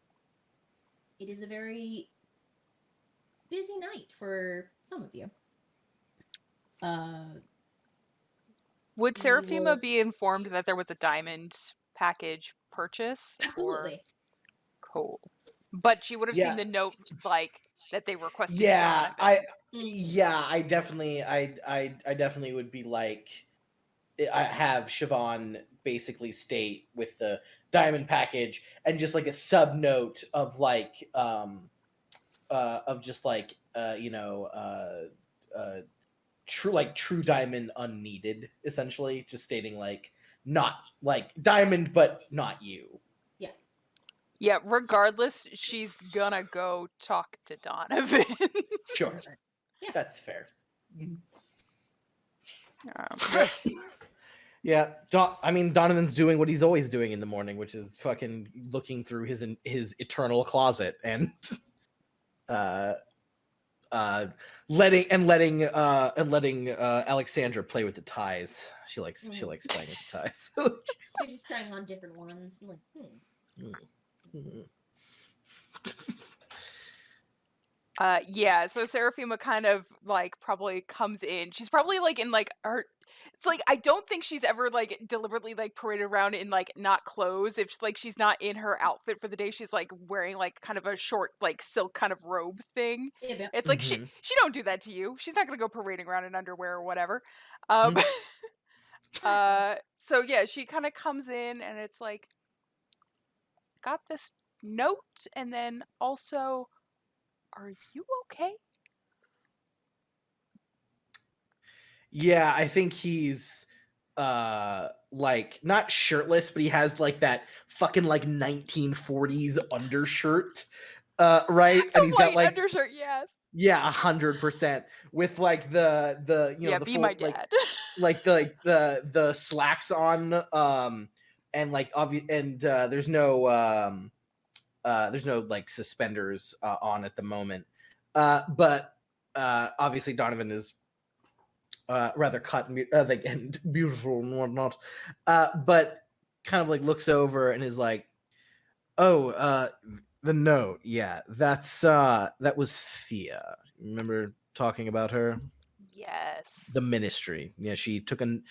it is a very busy night for some of you. Would We Seraphima will be informed that there was a diamond package purchase? Or absolutely. cool. But she would have Yeah. seen the note like that they requested Yeah, Donovan. I definitely, I definitely would be like, I have Siobhan basically state with the diamond package and just like a sub note of like, of just like, true diamond unneeded, essentially, just stating like, not like diamond, but not you. Yeah, regardless, she's gonna go talk to Donovan. Sure, Yeah. that's fair. Yep. Yeah, Donovan's doing what he's always doing in the morning, which is fucking looking through his eternal closet and letting Alexandra play with the ties. She likes playing with the ties. She's just trying on different ones. I'm like, Yeah, so Seraphima kind of like probably comes in. She's probably like in like her it's like I don't think she's ever like deliberately like paraded around in like not clothes. If like she's not in her outfit for the day, she's like wearing like kind of a short like silk kind of robe thing. yeah. It's like Mhm. she don't do that to you. She's not gonna go parading around in underwear or whatever. Um so yeah, she kind of comes in and it's like got this note and then also are you okay? Yeah, I think he's like not shirtless, but he has like that fucking like 1940s undershirt, right? It's And a he's got white like, undershirt, yes. yeah, 100% with like the Yeah, the be full my like dad. the slacks on, and like and there's no like suspenders on at the moment, but obviously Donovan is rather cut like, and beautiful and whatnot, but kind of like looks over and is like, oh, the note, yeah, that was Thea. Remember talking about her? The Yes. ministry. Yeah, she took a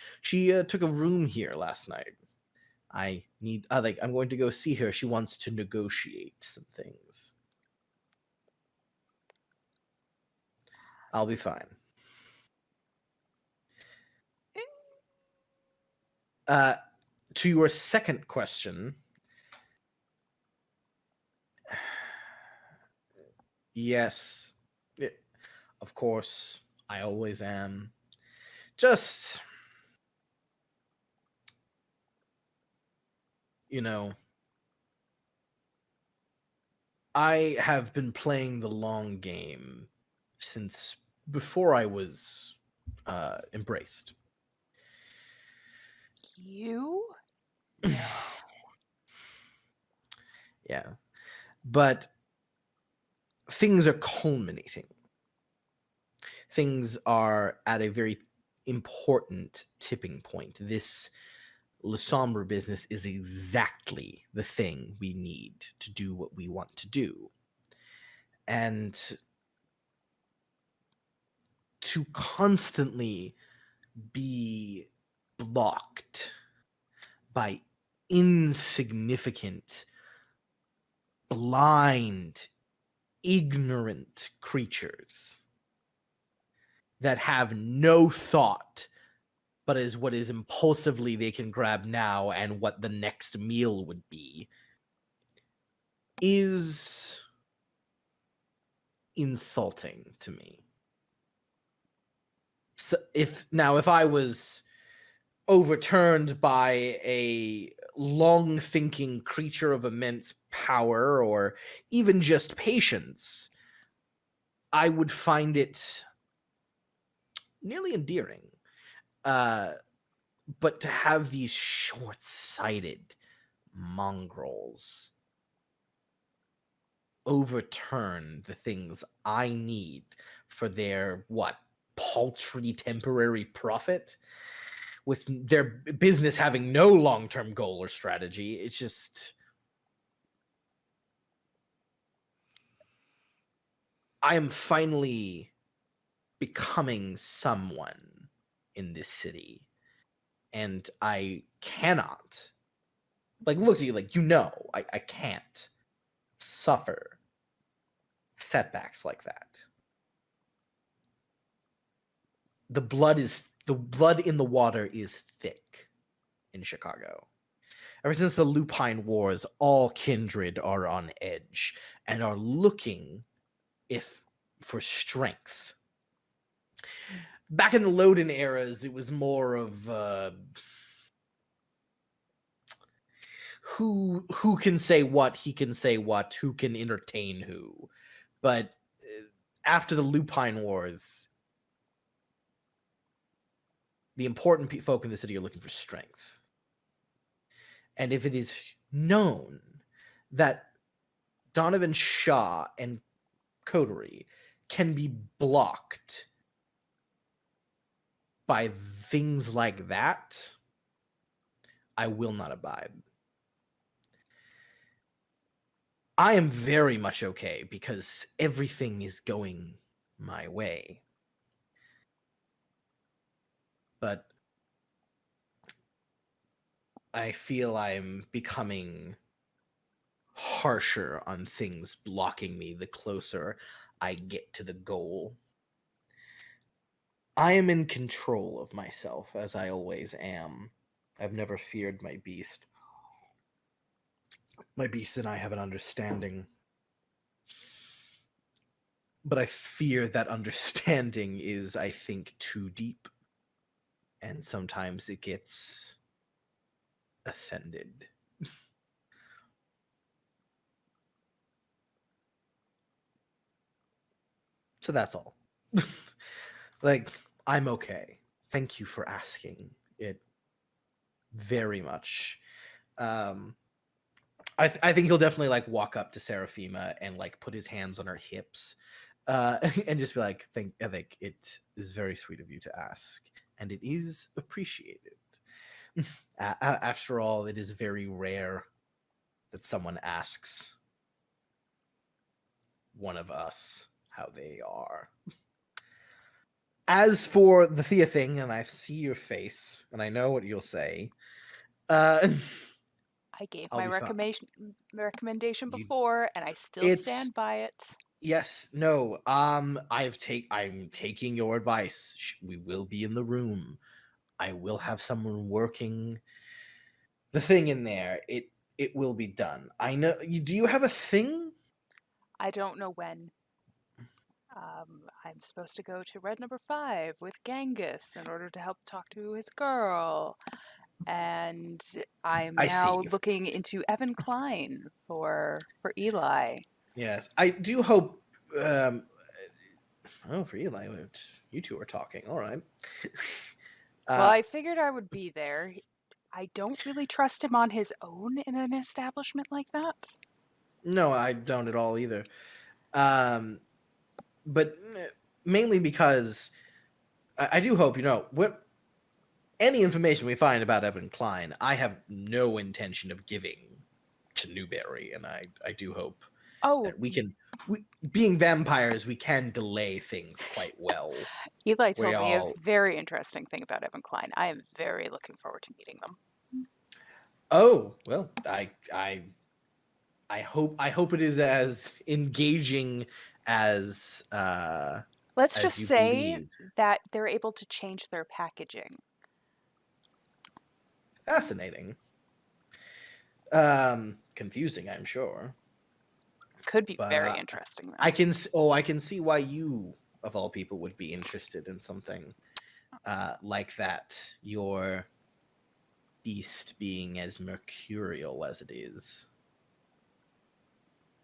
room here last night. I need like I'm going to go see her. She wants to negotiate some things. I'll be fine. To your second question, yes, of course, I always am. Just, you know, I have been playing the long game since before I was embraced. You? No. Yeah. But things are culminating. Things are at a very important tipping point. This Le Sombre business is exactly the thing we need to do what we want to do. And to constantly be blocked by insignificant, blind, ignorant creatures that have no thought but is what is impulsively they can grab now and what the next meal would be, is insulting to me. So if I was overturned by a long thinking creature of immense power or even just patience, I would find it nearly endearing. But to have these short sighted mongrels overturn the things I need for their paltry temporary profit, with their business having no long-term goal or strategy, it's just I am finally becoming someone in this city, and I cannot, like, looks at you like, I can't suffer setbacks like that. The blood in the water is thick in Chicago. Ever since the Lupine Wars, all kindred are on edge and are looking for strength. Back in the Loden eras, it was more of who can say what, he can say what, who can entertain who. But after the Lupine Wars, the important folk in the city are looking for strength. And if it is known that Donovan Shaw and Coterie can be blocked by things like that, I will not abide. I am very much okay because everything is going my way. But I feel I'm becoming harsher on things blocking me the closer I get to the goal. I am in control of myself, as I always am. I've never feared my beast. My beast and I have an understanding. But I fear that understanding is, I think, too deep. And sometimes it gets offended. So that's all. Like, I'm okay. Thank you for asking it very much. I think he'll definitely like walk up to Seraphima and like put his hands on her hips, and just be like, I think it is very sweet of you to ask, and it is appreciated. After all, it is very rare that someone asks one of us how they are. As for the Thea thing, and I see your face, and I know what you'll say. I gave I'll my be fine. recommendation You- before, and I still It's stand by it. yes, no. I'm taking your advice. We will be in the room. I will have someone working the thing in there. It will be done. I know. Do you have a thing? I don't know when. I'm supposed to go to Red Number 5 with Genghis in order to help talk to his girl. And I'm I now see. looking into Evan Klein for Eli. Yes, I do hope. Oh, for Eli, you two are talking. All right. Well, I figured I would be there. I don't really trust him on his own in an establishment like that. No, I don't at all either. But mainly because I do hope what any information we find about Evan Klein, I have no intention of giving to Newberry, and I do hope Oh, that being vampires, we can delay things quite well. Eli We told me a all very interesting thing about Evan Klein. I am very looking forward to meeting them. Oh, well, I hope it is as engaging as Let's as just you say believe. that they're able to change their packaging. Fascinating. Confusing, I'm sure. Could be But very interesting, though. I can see why you of all people would be interested in something like that. Your beast being as mercurial as it is.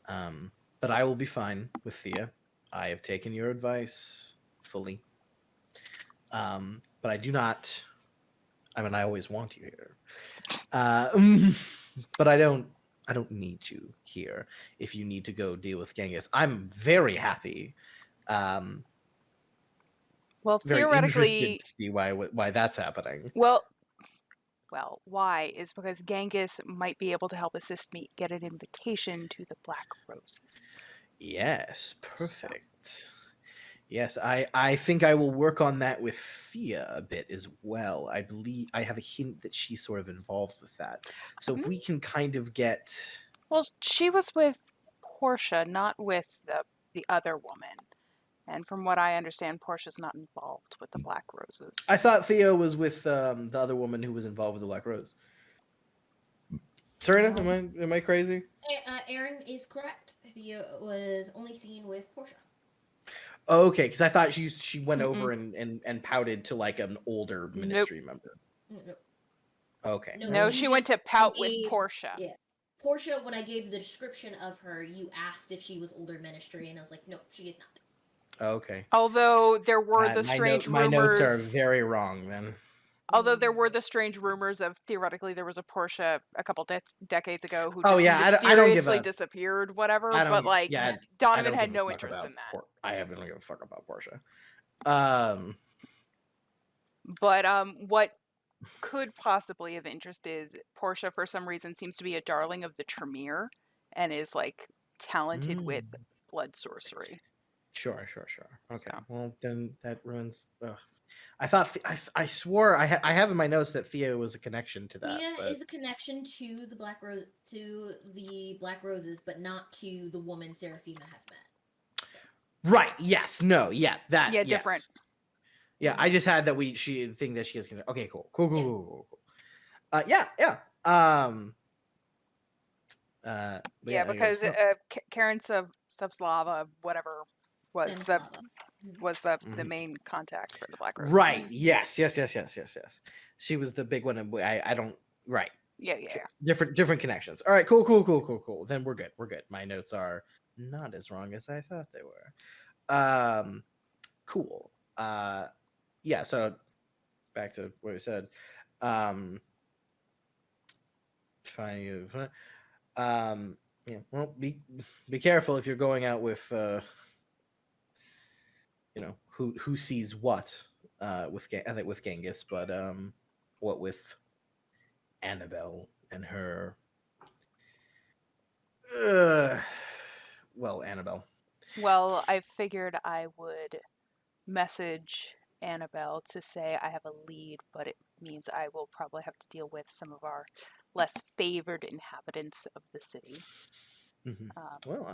But I will be fine with Thea. I have taken your advice fully. But I do not. I mean, I always want you here. But I don't need you here. If you need to go deal with Genghis, I'm very happy. Well, Very interested theoretically, to see why that's happening. well, why is because Genghis might be able to help assist me get an invitation to the Black Roses. Yes, perfect. Yes, I think I will work on that with Thea a bit as well. I believe I have a hint that she's sort of involved with that. So if we can kind of get Well, she was with Portia, not with the other woman. And from what I understand, Portia's not involved with the Black Roses. I thought Theo was with the other woman who was involved with the Black Rose. Serena, am I crazy? Aaron is correct. Thea was only seen with Portia. Oh, okay, because I thought she went over and pouted to like an older ministry member. No, Okay. No, she went to pout with Portia. Yeah. Portia, when I gave the description of her, you asked if she was older ministry, and I was like, no, she is not. Okay. Although there were the strange rumors. My notes are very wrong then. Although there were the strange rumors of theoretically there was a Portia a couple decades ago who Oh, just yeah, mysteriously disappeared, whatever. But like yeah, Donovan had no interest in that. I don't give a fuck about Portia. But what could possibly of interest is Portia for some reason seems to be a darling of the Tremere and is like talented with blood sorcery. Sure. Okay. So. Well, then that ruins. I thought I swore I have in my notes that Thea was a connection to that. Thea is a connection to the Black Roses, but not to the woman Seraphima has met. Right. Yes. No. Yeah. That. Yeah. Yes. Different. Yeah. I just had that she think that she has. Okay. Cool. Yeah. Because Karen Savslava, whatever, was the main contact for the Black Roses. Right. Yes. She was the big one, and I don't. Right. Yeah. Different connections. All right. Cool. Then we're good. My notes are not as wrong as I thought they were. Cool. Yeah. So back to what we said. Yeah. Well, be careful if you're going out with who sees what with Genghis, but what with Annabelle and her Annabelle. Well, I figured I would message Annabelle to say I have a lead, but it means I will probably have to deal with some of our less favored inhabitants of the city. Mm-hmm. Well,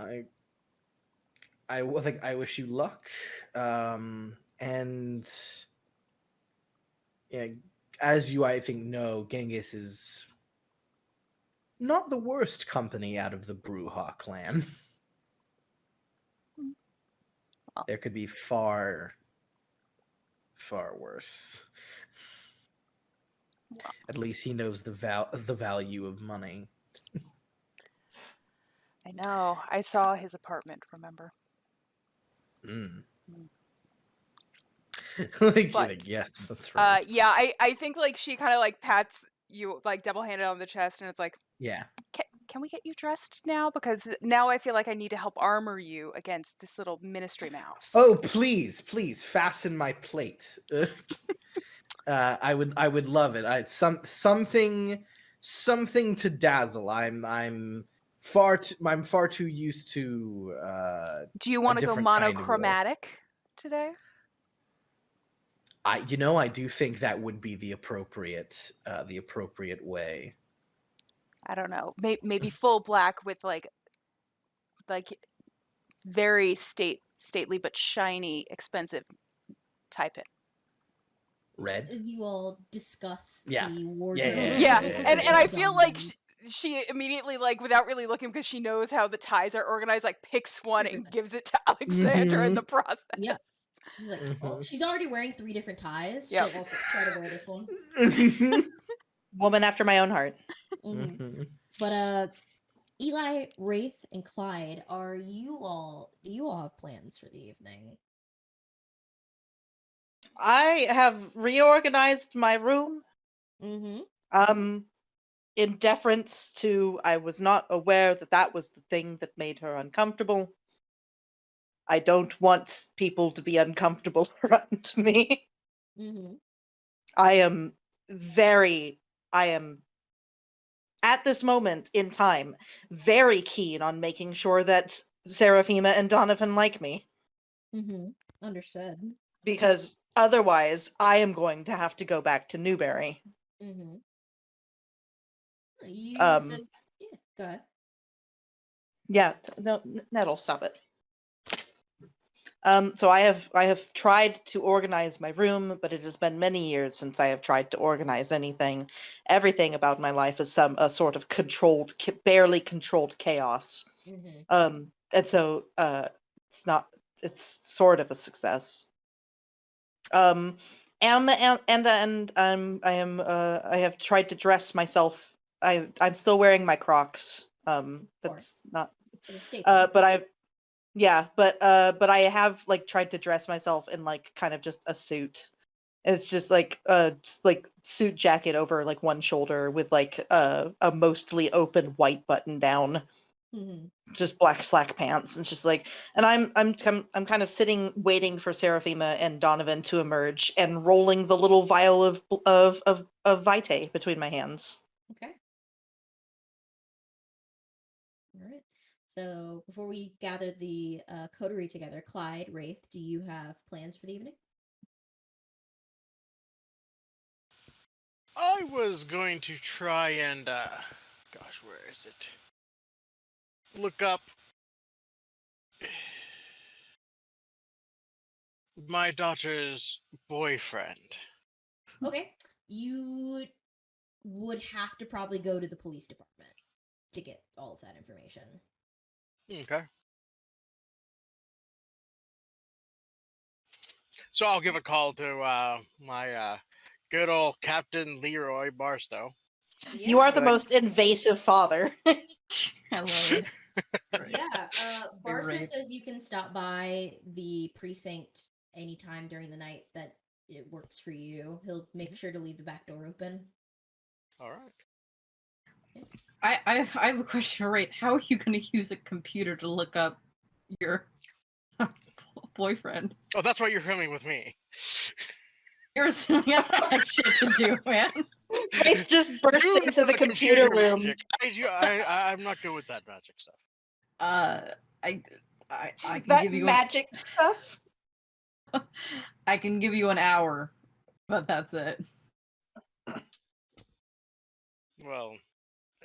I wish you luck. And yeah, as you I think know, Genghis is not the worst company out of the Bruja clan. Well. There could be far worse. Well. At least he knows the value of money. I know. I saw his apartment, remember? Yes, that's right. Yeah, I think like she kind of like pats you like double-handed on the chest, and it's like, yeah. Can we get you dressed now? Because now I feel like I need to help armor you against this little ministry mouse. Oh, please fasten my plate. I would love it. Something to dazzle. I'm far too used to. Do you want to go monochromatic today? I do think that would be the appropriate way. I don't know. Maybe full black with like very stately but shiny, expensive type it. Red. As you all discuss the wardrobe. Yeah. And I feel like she immediately, like, without really looking, because she knows how the ties are organized, like picks one and gives it to Alexandra in the process. Yep. She's like, oh, she's already wearing 3 different ties. Yep. She'll also try to wear this one. Woman after my own heart. Mm-hmm. But Eli, Wraith, and Clyde, do you all have plans for the evening? I have reorganized my room. Mm-hmm. In deference to, I was not aware that was the thing that made her uncomfortable. I don't want people to be uncomfortable around me. Mm-hmm. I am at this moment in time very keen on making sure that Seraphima and Donovan like me. Mm-hmm. Understood. because otherwise I am going to have to go back to Newberry. Mm-hmm. You said, Um, yeah, go ahead. yeah, no, Nettle, stop it. So I have tried to organize my room, but it has been many years since I have tried to organize anything. Everything about my life is a sort of controlled, barely controlled chaos. Mm-hmm. And so it's not, it's sort of a success. I have tried to dress myself. I'm still wearing my Crocs. That's Course. not. It's a staple. But but I have like tried to dress myself in like kind of just a suit. It's just like suit jacket over like one shoulder with like a mostly open white button down, Mm-hmm. just black slack pants. It's just like, and I'm kind of sitting waiting for Seraphima and Donovan to emerge and rolling the little vial of Vitae between my hands. Okay. All right. So before we gather the coterie together, Clyde, Wraith, do you have plans for the evening? I was going to try and, gosh, where is it? Look up my daughter's boyfriend. Okay. You would have to probably go to the police department to get all of that information. Okay. So I'll give a call to my good old Captain Leroy Barstow. You are the Be like, most invasive father. I love it. Yeah, Barstow Great. says you can stop by the precinct anytime during the night that it works for you. He'll make sure to leave the back door open. all right. I have a question for Wraith. How are you going to use a computer to look up your boyfriend? Oh, that's why you're filming with me. You're assuming I don't have shit to do, man. Wraith just bursts You into know the computer room. magic. I'm not good with that magic stuff. I can That give you magic stuff. I can give you an hour, but that's it. Well,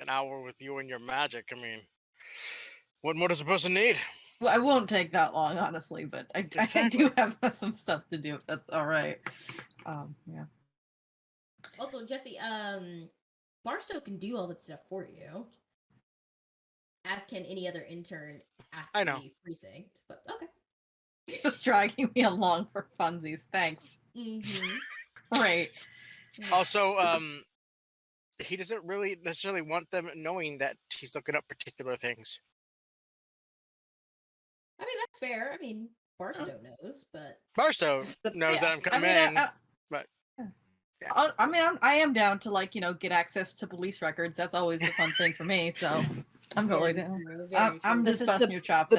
an hour with you and your magic. I mean, what more is a person need? Well, I won't take that long, honestly, but I Exactly. do have some stuff to do. If that's all right. Yeah. Also, Jesse, Barstow can do all that stuff for you, as can any other intern at I know. the precinct. But okay. He's just dragging me along for funsies. Thanks. Mm-hmm. Right. Also, he doesn't really necessarily want them knowing that he's looking up particular things. I mean, that's fair. I mean, Barstow knows, but Barstow knows that I'm coming in, but yeah. I am down to get access to police records. That's always a fun thing for me. So I'm totally very down. true, very I'm true. just busting your chops.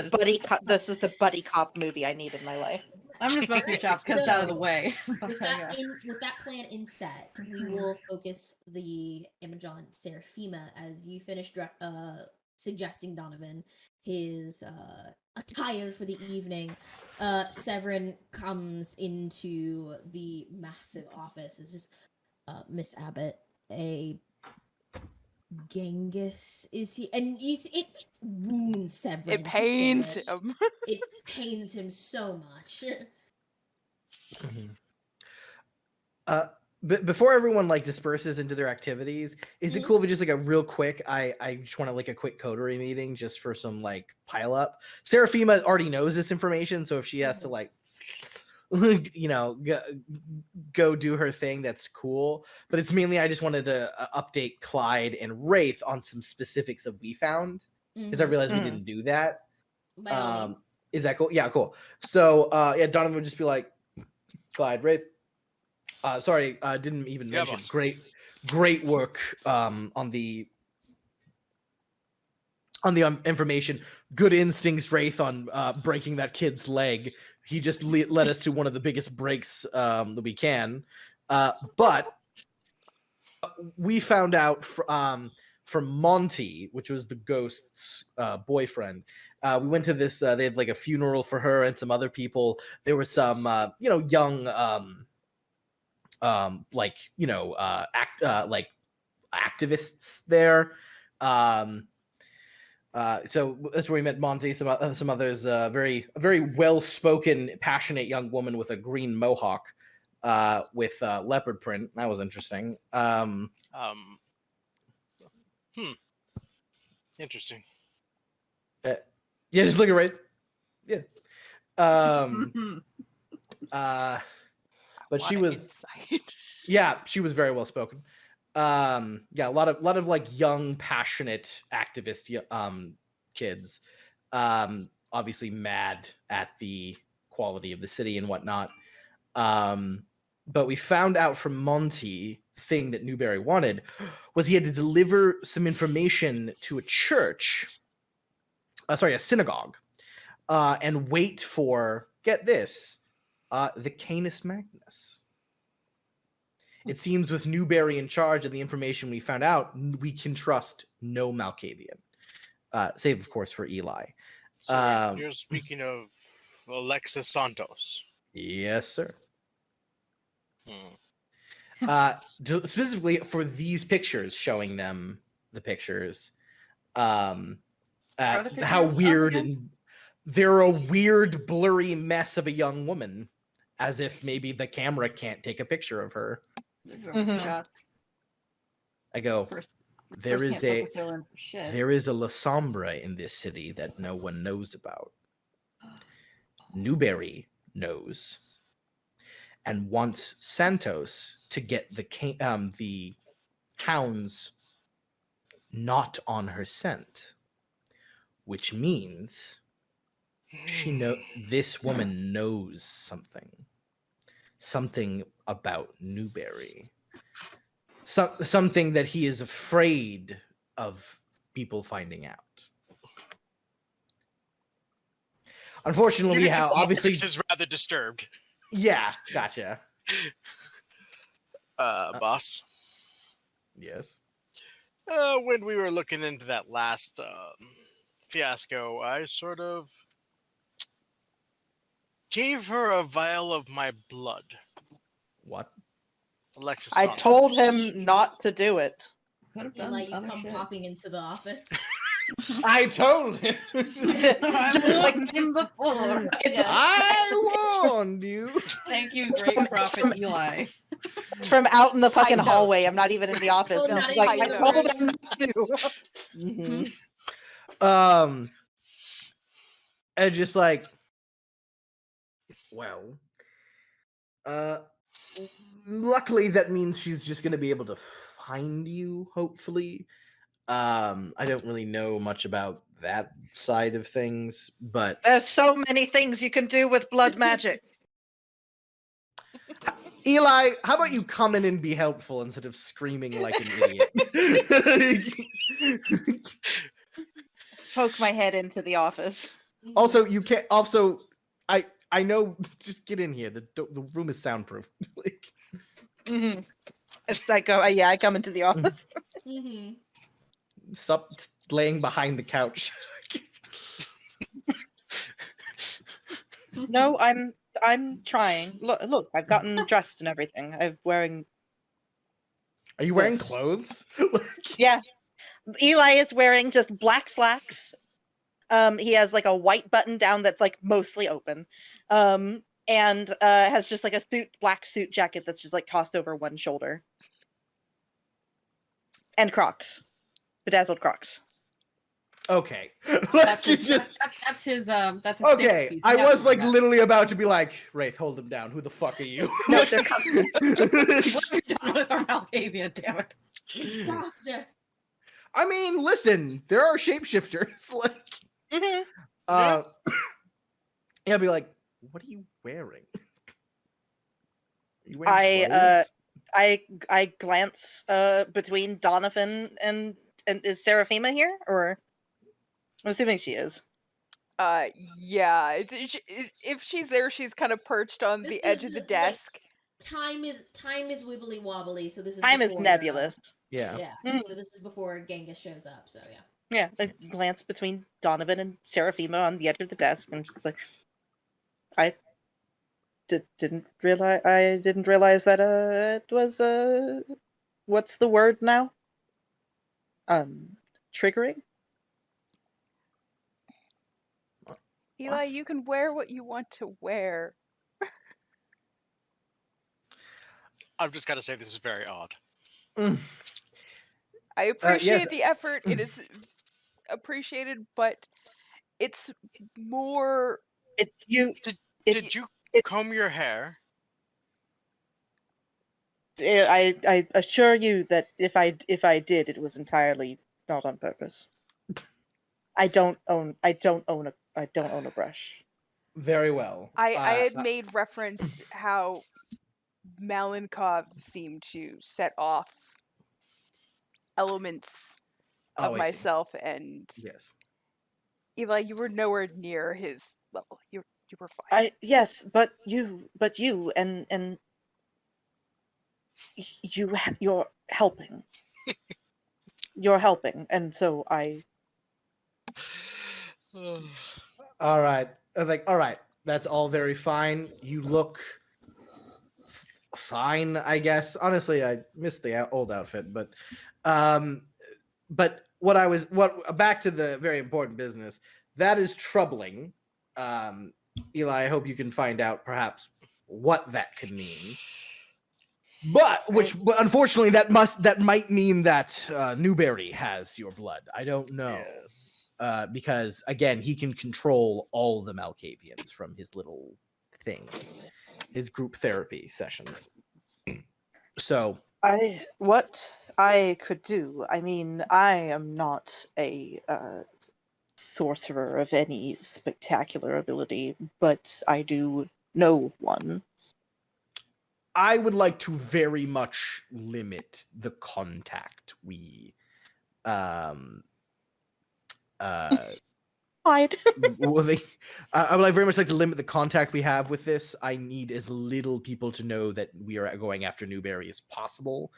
This is the buddy cop movie I need in my life. I'm just busting your chops because it's out of the So, way. with that plan in set, we will focus the image on Seraphima as you finish suggesting Donovan his attire for the evening. Severin comes into the massive office. It's just Miss Abbott, a Genghis is he? And it wounds Severin. It pains to say it. him. It pains him so much. Before everyone like disperses into their activities, is it Mhm. cool if we just like a real quick? I just want to like a quick coterie meeting just for some like pile up. Seraphima already knows this information, so if she has to like, go do her thing, that's cool. But it's mainly I just wanted to update Clyde and Wraith on some specifics of we found because I realized we didn't do that. By all means. Is that cool? Yeah, cool. So yeah, Donovan would just be like, Clyde, Wraith. Sorry, didn't even Yeah, mention. boss. Great work on the information. Good instincts, Wraith, on breaking that kid's leg. He just led us to one of the biggest breaks that we can. But we found out from Monty, which was the ghost's boyfriend. We went to this. They had like a funeral for her and some other people. There were some, young, like activists there. So that's where we met Monty. Some others. Very well-spoken, passionate young woman with a green mohawk, with leopard print. That was interesting. Interesting. Yeah, just look at right. Yeah. But she was. Insight. Yeah, she was very well spoken. Yeah, a lot of like young, passionate activist kids. Obviously mad at the quality of the city and whatnot. But we found out from Monty, the thing that Newberry wanted was he had to deliver some information to a church, a synagogue, and wait for, get this, the Canis Magnus. It seems with Newberry in charge and the information we found out, we can trust no Malkavian. Save, of course, for Eli. So you're speaking of Alexis Santos. Yes, sir. Hmm. Specifically for these pictures, showing them the pictures. How pictures weird, up again? and they're a weird, blurry mess of a young woman, as if maybe the camera can't take a picture of her. Shot. I go, First- there First is can't a put the fill in for shit. there is a La Sombra in this city that no one knows about. Newberry knows and wants Santos to get the hounds not on her scent, which means this woman knows something about Newberry, something that he is afraid of people finding out. Unfortunately, obviously This is rather disturbed. Yeah, gotcha. Boss. Yes. When we were looking into that last fiasco, I sort of gave her a vial of my blood. What? Alexis I Santos. told him not to do it. Could have done Eli, you other come shit. popping into the office. I told him. I've warned him before. It's- Yes. I warned you. Thank you, great prophet Eli. It's from out in the fucking Kind of. hallway. I'm not even in the office. Oh, And not I'm like, even I in told the him not to. Mhm. And just like, well, luckily that means she's just gonna be able to find you, hopefully. I don't really know much about that side of things, but There's so many things you can do with blood magic. Eli, how about you come in and be helpful instead of screaming like an idiot? Poke my head into the office. Also, you can't. Also, I know. Just get in here. The room is soundproof. Like, Mm-hmm. It's like, I come into the office. Mm-hmm. stop laying behind the couch. No, I'm trying. Look, I've gotten dressed and everything. I'm wearing. Are you wearing Yes. clothes? Yeah, Eli is wearing just black slacks. He has like a white button down that's like mostly open. And has just like a black suit jacket that's just like tossed over one shoulder. And Crocs. Bedazzled Crocs. Okay. That's You his. just That's his. That's his okay. piece. I He has was to like do that. literally about to be like, Wraith, hold him down. Who the fuck are you? No, they're coming. What have you done with our Malkavian? Damn it! Imposter. I mean, listen, there are shapeshifters. Like, Mhm. yeah, I'd be like, what are you wearing? Are you wearing clothes? I glance between Donovan and is Seraphima here, or I'm assuming she is. Yeah. If she's there, she's kind of perched on This the is edge of the like, desk. Time is wibbly wobbly, so this is Time is before nebulous. Yeah. Yeah. So this is before Genghis shows up. So yeah. Yeah, I glance between Donovan and Seraphima on the edge of the desk, and just like, I didn't realize that it was what's the word now? Triggering. Eli, you can wear what you want to wear. I've just got to say this is very odd. Mm. I appreciate yes. the effort. It is appreciated, but it's more. Did you comb your hair? I assure you that if I did, it was entirely not on purpose. I don't own a brush. Very well. I had made reference how Malenkov seemed to set off elements of I see. myself, and Yes. Eli, you were nowhere near his level. You were fine. Yes, but you and you're helping. You're helping, and so I. All right. I was like, all right, that's all very fine. You look fine, I guess. Honestly, I missed the old outfit, but back to the very important business. That is troubling. Eli, I hope you can find out perhaps what that could mean. But unfortunately that might mean that Newberry has your blood. I don't know. Yes. Because again, he can control all the Malkavians from his little thing, his group therapy sessions. So What I could do. I mean, I am not a sorcerer of any spectacular ability, but I do know one. I would like to very much limit the contact we Hide. I would very much like to limit the contact we have with this. I need as little people to know that we are going after Newberry as possible.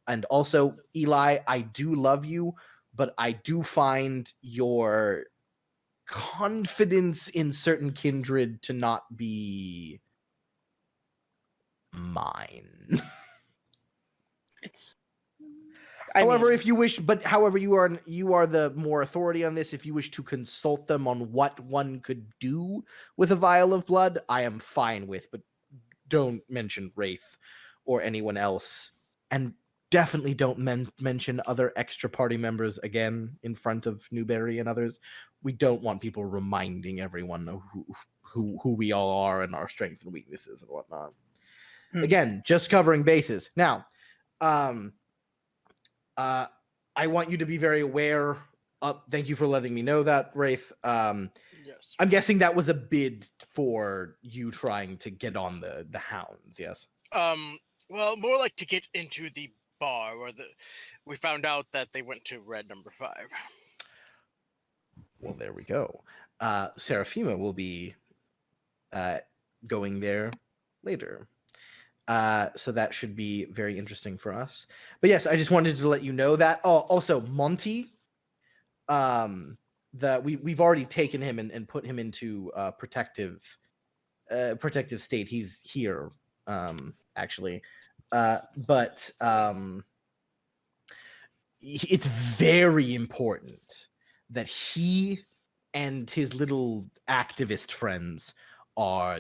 And also, Eli, I do love you, but I do find your confidence in certain kindred to not be mine. It's. However, if you wish, you are the more authority on this. If you wish to consult them on what one could do with a vial of blood, I am fine with, but don't mention Wraith or anyone else. And definitely don't mention other extra party members again in front of Newberry and others. We don't want people reminding everyone of who we all are and our strengths and weaknesses and whatnot. Again, just covering bases. Now, I want you to be very aware. Thank you for letting me know that, Wraith. Yes. I'm guessing that was a bid for you trying to get on the hounds, yes? Well, more like to get into the bar where we found out that they went to red number 5. Well, there we go. Seraphima will be going there later. So that should be very interesting for us. But yes, I just wanted to let you know that. Oh, also Monty, we've already taken him and put him into protective state. He's here, actually, but it's very important that he and his little activist friends are,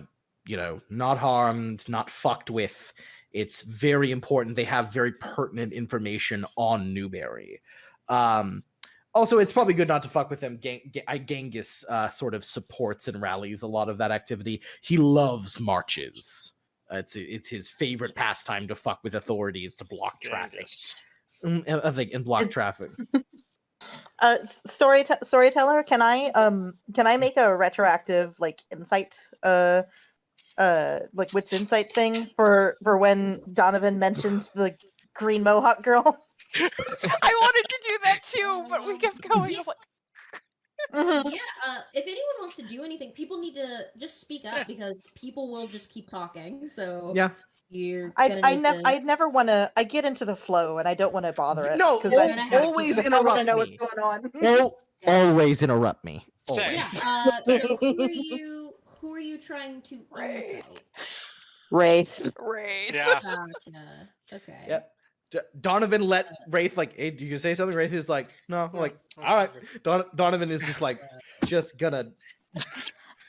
not harmed, not fucked with. It's very important. They have very pertinent information on Newberry. Also, it's probably good not to fuck with them. Genghis sort of supports and rallies a lot of that activity. He loves marches. It's his favorite pastime to fuck with authorities to block traffic. And block traffic. Storyteller, can I make a retroactive insight wits insight thing for when Donovan mentioned the green mohawk girl? I wanted to do that too, but we kept going. Yeah. If anyone wants to do anything, people need to just speak up because people will just keep talking. So yeah. You're I gonna I need never to. I never want to. I get into the flow, and I don't want to bother it. No, because You're I gonna have always to. I want to interrupt know what's me. going on. Yeah. Always interrupt me. Same. Yeah. Always. So who are you trying to Right. insight? Wraith. Right. Yeah. Gotcha. Okay. Yep. Donovan let Wraith like, hey, do you say something? Wraith is like, no. Yeah. Like, Okay, all right. okay. Donovan is just like, just gonna.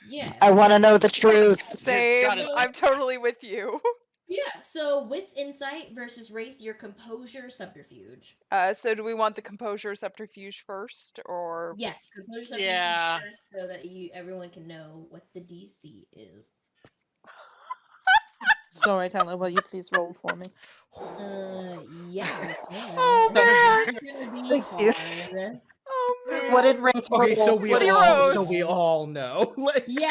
Yeah. I want to know the truth. Same. got his- I'm totally with you. Yeah. So wits insight versus Wraith, your composure subterfuge. So do we want the composure subterfuge first, or Yes, composure subterfuge Yeah. first, so that everyone can know what the DC is. Sorry, Tyler. Will you please roll for me? Yeah, I can. Oh, That's man. gonna be Thank you. hard. Oh man. What did Wraith roll? Okay, so Zeros. we all know. Like, Yeah,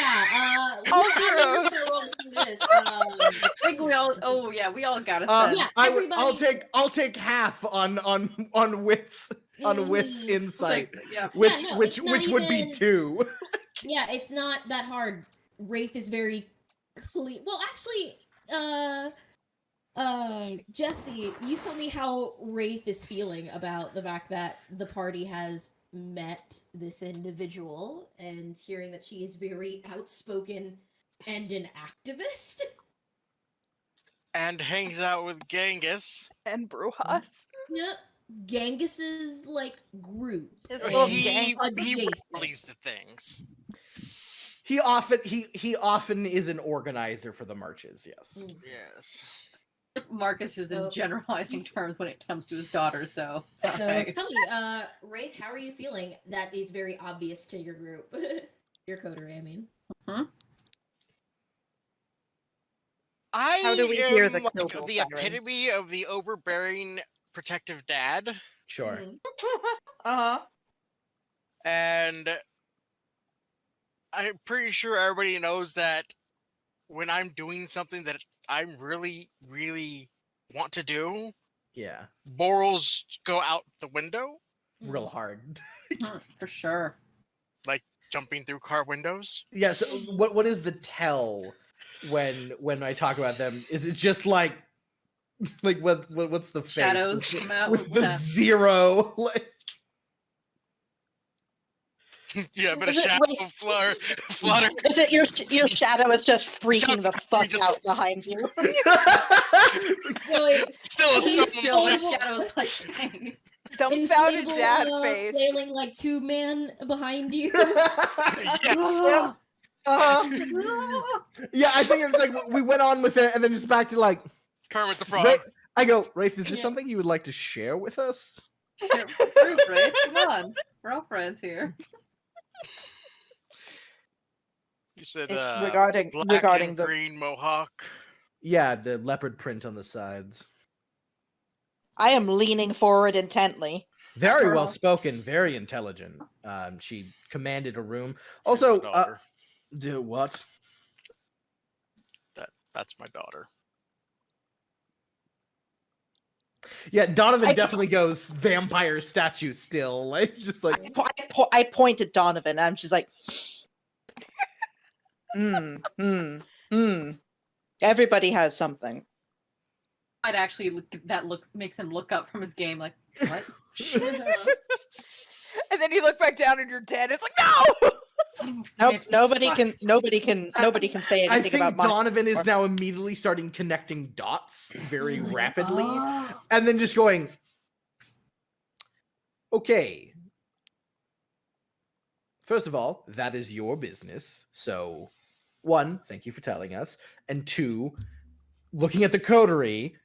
All I'm just gonna zeros. roll through this. I think we all. Oh yeah, we all got a sense. Yeah, I'll everybody- take half on wits Mhm. insight, Yeah. which no, which it's not would be even- 2. Yeah, it's not that hard. Wraith is very clean. Well, actually, Jesse, you tell me how Wraith is feeling about the fact that the party has met this individual and hearing that she is very outspoken and an activist. And hangs out with Genghis. And Brujas. Yep. Genghis's like group. It's and little He adjacent. rallies the things. He often is an organizer for the marches. Yes. Mm. Yes. Marcus is in So- generalizing terms when it comes to his daughter, so it's So okay. tell me, Wraith, how are you feeling? That is very obvious to your group, your coterie. I mean, I How do we am hear the like Kill the Bill sirens? epitome of the overbearing protective dad, Sure. mhm. Uh-huh. and I'm pretty sure everybody knows that when I'm doing something that I really, really want to do, Yeah. morals go out the window, Real hard. For sure. jumping through car windows. Yeah. So what is the tell when I talk about them? Is it just like what's the face Shadows with, come out with the yeah. 0? Like, Yeah, but a Is it- shadow wait. flutter. Is it your shadow is just freaking the fuck just- out behind you? So wait, Still a He's stone Still, wall. the inflatable- shadows like dang. Dumbfounded inflatable, dad face. flailing like 2-man behind you. Yes. Yeah, I think it's like we went on with it, and then just back to like, Kermit the Frog. I go, Wraith, is this Yeah. something you would like to share with us? Proof, right? Come on. We're all friends here. You said regarding black and the green mohawk. Yeah, the leopard print on the sides. I am leaning forward intently. Very Uh-huh. well spoken, very intelligent. She commanded a room. She's Also, my daughter. do what? That's my daughter. Yeah, Donovan I- definitely goes vampire statue still, like just like I point at Donovan. I'm just like, Everybody has something. I'd actually look makes him look up from his game like what? And then you look back down and you're dead. It's like, no! Nope, nobody can say I anything think about my. Donovan is now immediately starting connecting dots very Oh my rapidly, Oh. and then just going, okay. First of all, that is your business. So, 1, thank you for telling us, and 2, looking at the coterie,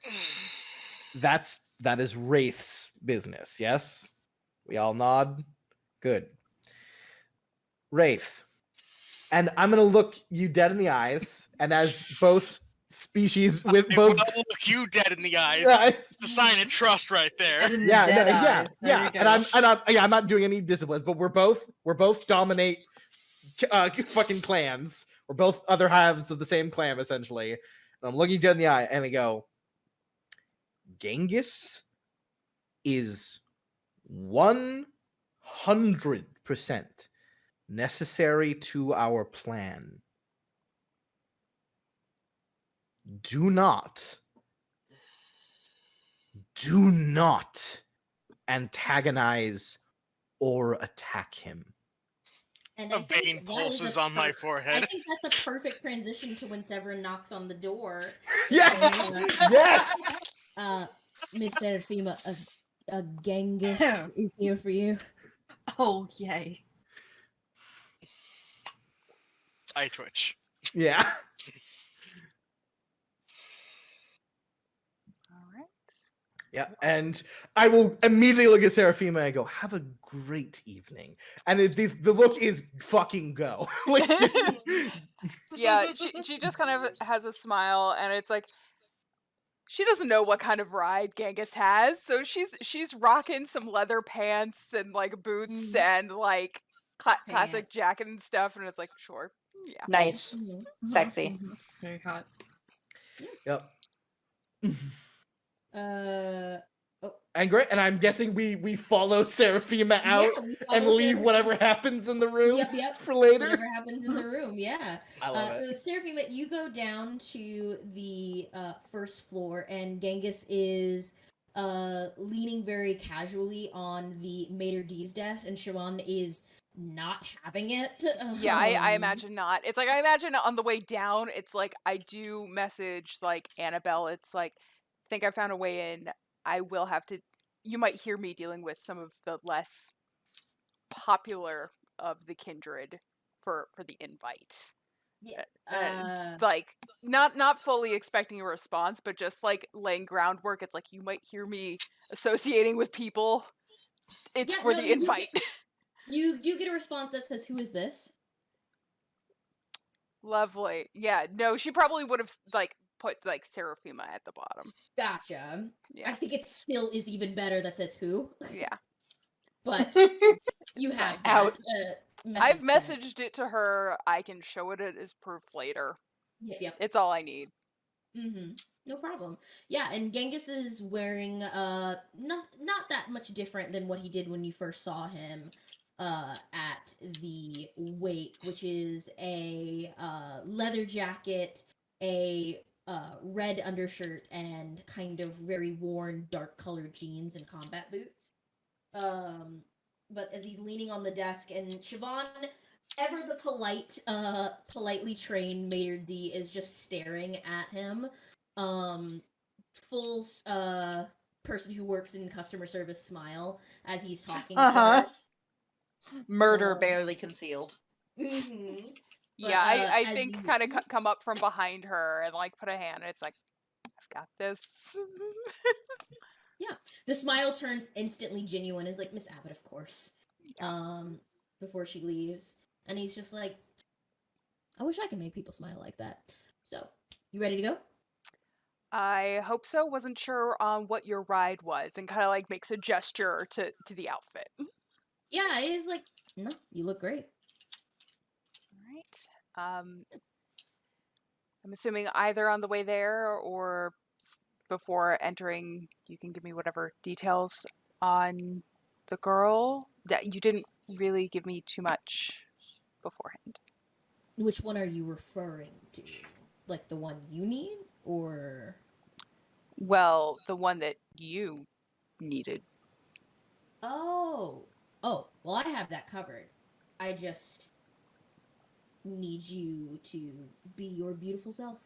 that is Wraith's business. Yes, we all nod. Good. Wraith, and I'm gonna look you dead in the eyes, and as both species with It both, will look you dead in the eyes. yeah, It's a sign of trust right there. And in the yeah, dead no, eyes. There yeah, you go. and I'm not doing any disciplines, but we're both dominate fucking clans. We're both other halves of the same clan essentially. And I'm looking you dead in the eye, and I go, Genghis is 100% necessary to our plan. do not antagonize or attack him. And A I think vein that pulses is a on my I forehead. think that's a perfect transition to when Severin knocks on the door. Yes! Yes! Miss Seraphima, a Genghis is here for you. Oh, yay. I twitch. Yeah. All right. Yeah, and I will immediately look at Seraphima and go, "Have a great evening." And the look is fucking go. Like, Yeah, she just kind of has a smile, and it's like she doesn't know what kind of ride Genghis has, so she's rocking some leather pants and like boots Mhm. and like Hot classic pants. jacket and stuff, and it's like sure, yeah. Nice. Mhm. Sexy. Very hot. yep. Oh, And great, and I'm guessing we follow Seraphima out yeah, we and follow leave Seraphima. whatever happens in the room Yep. for later. Whatever happens in the room, yeah. I love So it. Seraphima, you go down to the first floor, and Genghis is leaning very casually on the Mater D's desk, and Siobhan is not having it. Yeah, I imagine not. It's like I imagine on the way down, it's like I do message like Annabelle. It's like, think I found a way in. I will have to. You might hear me dealing with some of the less popular of the kindred for the invite. Yeah. And like not fully expecting a response, but just like laying groundwork. It's like you might hear me associating with people. It's Yeah, for no, the you do invite. you do get a response that says, "Who is this?" Lovely. Yeah, no, she probably would have like put like Seraphima at the bottom. Gotcha. Yeah. I think it still is even better that says who, Yeah. but you It's have fine. that. Out. I've Message sent. messaged it to her. I can show it as proof later. Yep. It's all I need. Mm-hmm. No problem. Yeah, and Genghis is wearing not that much different than what he did when you first saw him at the wake, which is a leather jacket, a red undershirt, and kind of very worn dark colored jeans and combat boots. But as he's leaning on the desk, and Siobhan, ever the politely trained Mater D, is just staring at him. Um, full person who works in customer service smile as he's talking to her. Murder Um, barely concealed. Mm-hmm. But, Yeah, I as think you kind of come up from behind her and like put a hand. It's like I've got this. yeah, the smile turns instantly genuine. Is like, Miss Abbott, of course. Yeah. Before she leaves, and he's just like, I wish I could make people smile like that. So, you ready to go? I hope so. Wasn't sure on what your ride was, and kind of like makes a gesture to the outfit. Yeah, it is like, no, you look great. All right. I'm assuming either on the way there or before entering, you can give me whatever details on the girl. That you didn't really give me too much beforehand. Which one are you referring to? Like the one you need, or Well, the one that you needed. oh, well, I have that covered. I just need you to be your beautiful self.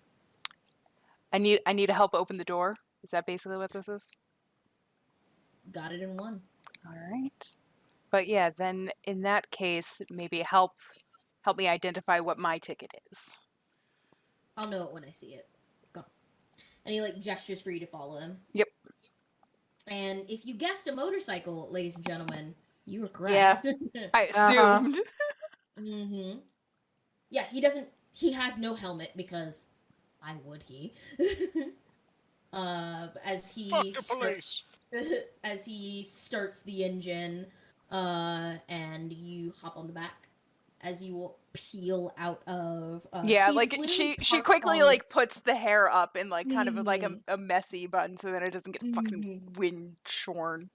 I need to help open the door. Is that basically what this is? Got it in one. All right. But yeah, then in that case, maybe help me identify what my ticket is. I'll know it when I see it. Go. And he like gestures for you to follow him. Yep. And if you guessed a motorcycle, ladies and gentlemen, you were correct. Yeah. I assumed. Mm-hmm. Yeah, he has no helmet because why would he? As Fuck he the police. as he starts the engine, and you hop on the back as you will peel out of. Yeah, he's like literally she parked quickly on like puts the hair up in like kind of like Mhm. a messy bun so that it doesn't get fucking Mhm. wind shorn.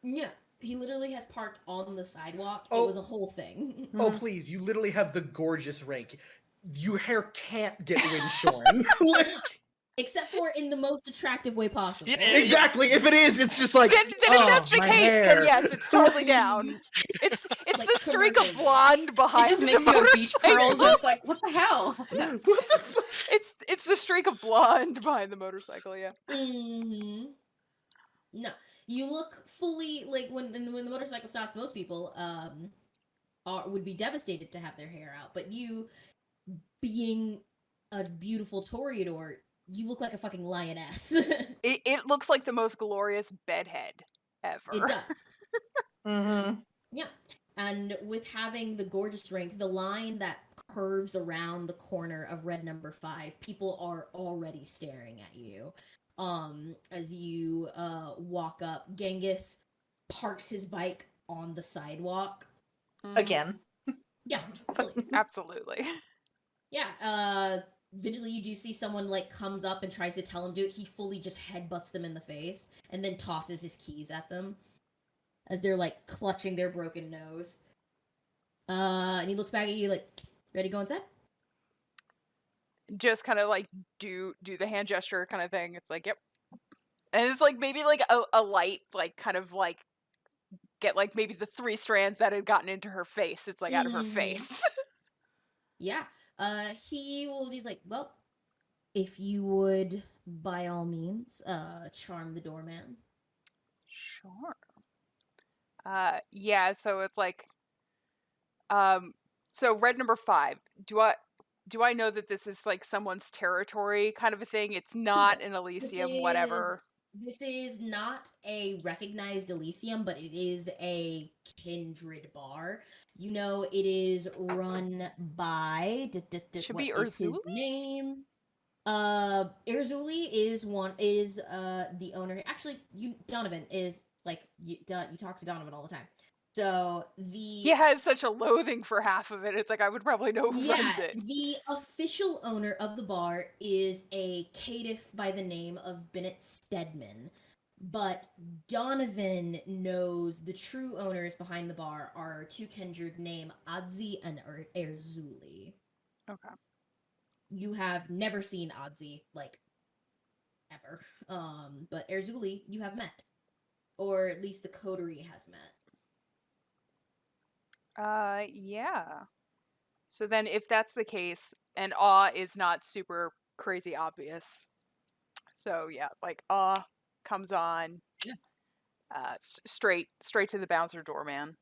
Yeah, he literally has parked on the sidewalk. Oh. It was a whole thing. Oh, please, you literally have the gorgeous rank. Your hair can't get windshorn. Like, Except for in the most attractive way possible. Yeah, Exactly. If it is, it's just like, Then if oh, that's the my case, hair. then yes, it's totally down. It's Like the streak of commercial. blonde It behind just the makes you have beach pearls, and motorcycle. it's like, what the hell? What the fuck? It's the streak of blonde behind the motorcycle. Yeah. Mm-hmm. No, you look fully like when the motorcycle stops. Most people would be devastated to have their hair out, but you, being a beautiful toreador, you look like a fucking lioness. It looks like the most glorious bedhead It ever. does. Mm-hmm. Yeah. And with having the gorgeous drink, the line that curves around the corner of red number 5, people are already staring at you. As you walk up, Genghis parks his bike on the sidewalk. Mhm. Again. Yeah, fully. Absolutely. Yeah, visually you do see someone like comes up and tries to tell him to do it. He fully just headbutts them in the face and then tosses his keys at them as they're like clutching their broken nose. And he looks back at you like, ready to go inside? Just kind of like do the hand gesture kind of thing. It's like, yep. And it's like maybe like a light, like kind of like get like maybe the 3 strands that had gotten into her face. It's like out of her Mhm. face. Yeah. He's like, well, if you would, by all means, charm the doorman. Sure. Yeah, so it's like so red number 5. Do I know that this is like someone's territory kind of a thing? It's not an Elysium, whatever. This is not a recognized Elysium, but it is a kindred bar. You know, it is run by Should what be is his Urzuli? name? Erzuli is the owner. Actually, Donovan is like you talk to Donovan all the time. So He has such a loathing for half of it. It's like I would probably know who runs it. the official owner of the bar is a caitiff by the name of Bennett Stedman. But Donovan knows the true owners behind the bar are 2 kindred named Adzi and Erzuli. Okay. You have never seen Adzi, like, ever. But Erzuli you have met. Or at least the coterie has met. Yeah. So then if that's the case, and awe is not super crazy obvious. So yeah, like awe comes on. Yeah. Straight to the bouncer doorman.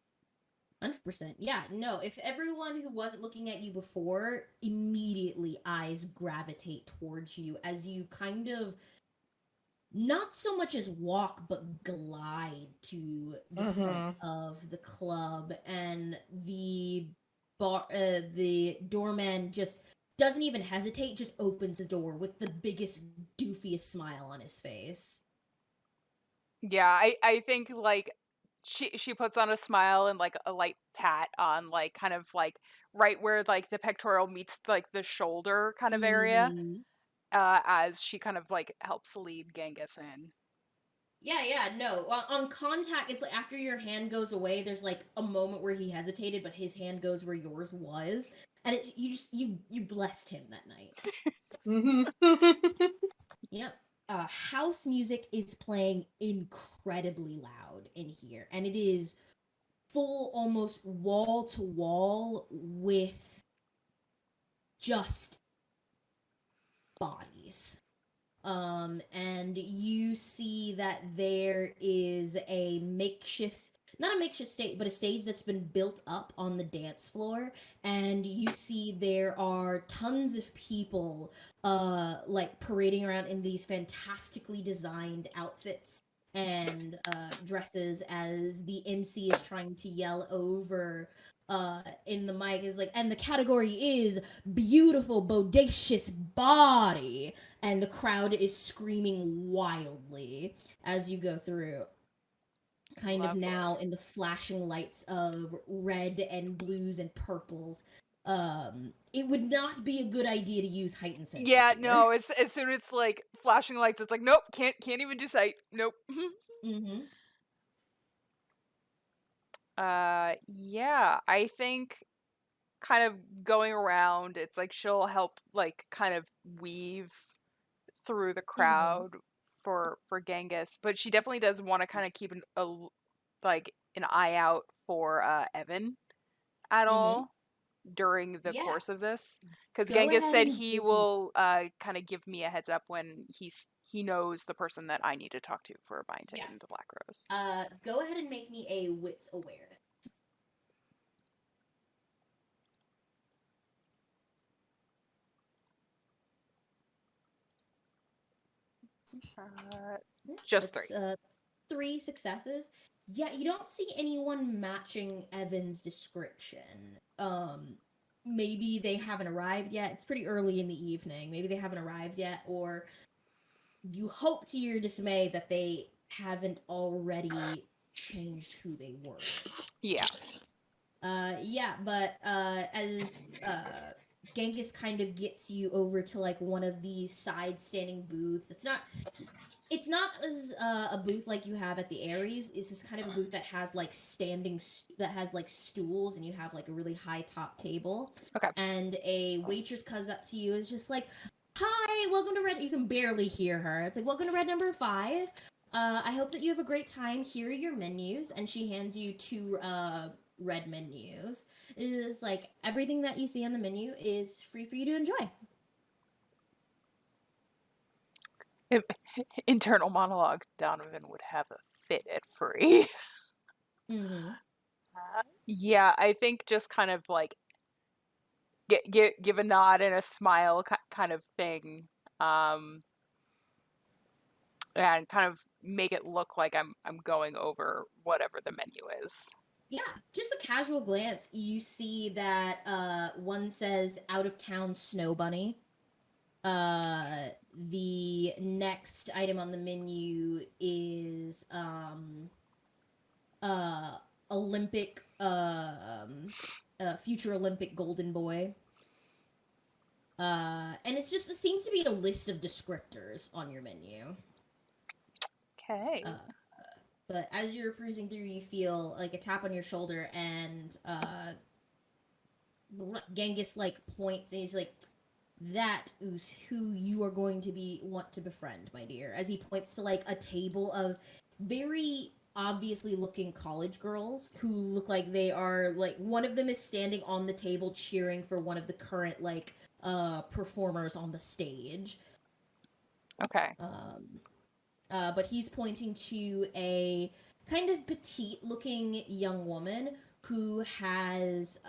100%. Yeah, no, if everyone who wasn't looking at you before, immediately eyes gravitate towards you as you kind of not so much as walk, but glide to the front of the club, and the doorman just doesn't even hesitate, just opens the door with the biggest, doofiest smile on his face. Yeah, I think like she puts on a smile and like a light pat on like kind of like right where like the pectoral meets like the shoulder kind of area. Mhm. As she kind of like helps lead Genghis in. Yeah, no. On contact, it's like after your hand goes away, there's like a moment where he hesitated, but his hand goes where yours was, and it's you blessed him that night. Yeah. House music is playing incredibly loud in here, and it is full, almost wall to wall with just bodies. And you see that there is a not a makeshift stage, but a stage that's been built up on the dance floor. And you see there are tons of people, like parading around in these fantastically designed outfits and dresses as the MC is trying to yell over in the mic is like, and the category is beautiful bodacious body, and the crowd is screaming wildly as you go through, kind of now in the flashing lights of red and blues and purples. It would not be a good idea to use heightened senses Yeah, here. no, it's as soon as it's like flashing lights, it's like nope, can't even do sight. Nope. Mm-hmm. Yeah, I think kind of going around, it's like she'll help like kind of weave through the crowd for Genghis, but she definitely does want to kind of keep an eye out for Evan at all during the Yeah. course of this, because Go Genghis ahead said and he give will kind of give me a heads up when he knows the person that I need to talk to for buying ticket Yeah. into Black Rose. Go ahead and make me a wits awareness. Just That's 3. 3 successes. Yeah, you don't see anyone matching Evan's description. Maybe they haven't arrived yet. It's pretty early in the evening. Maybe they haven't arrived yet, or you hope to your dismay that they haven't already changed who they were. Yeah. Yeah, but as Genghis kind of gets you over to like one of these side standing booths. It's not as a booth like you have at the Aries. It's this kind of a booth that has like that has like stools, and you have like a really high top table. Okay. And a waitress comes up to you, is just like, "Hi, welcome to Red." You can barely hear her. It's like, "Welcome to Red number 5. I hope that you have a great time. Here are your menus." And she hands you 2 red menus. It is like everything that you see on the menu is free for you to enjoy. Internal monologue. Donovan would have a fit at free. Mm-hmm. Yeah, I think just kind of like give a nod and a smile kind of thing, and kind of make it look like I'm going over whatever the menu is. Yeah, just a casual glance, you see that one says "out of town snow bunny." The next item on the menu is uh Olympic future Olympic golden boy. And it seems to be a list of descriptors on your menu. Okay. But as you're cruising through, you feel like a tap on your shoulder, and Genghis like points, and he's like, "That is who you are going to want to befriend, my dear." As he points to like a table of very obviously looking college girls who look like they are like, one of them is standing on the table cheering for one of the current like performers on the stage. Okay. But he's pointing to a kind of petite looking young woman who has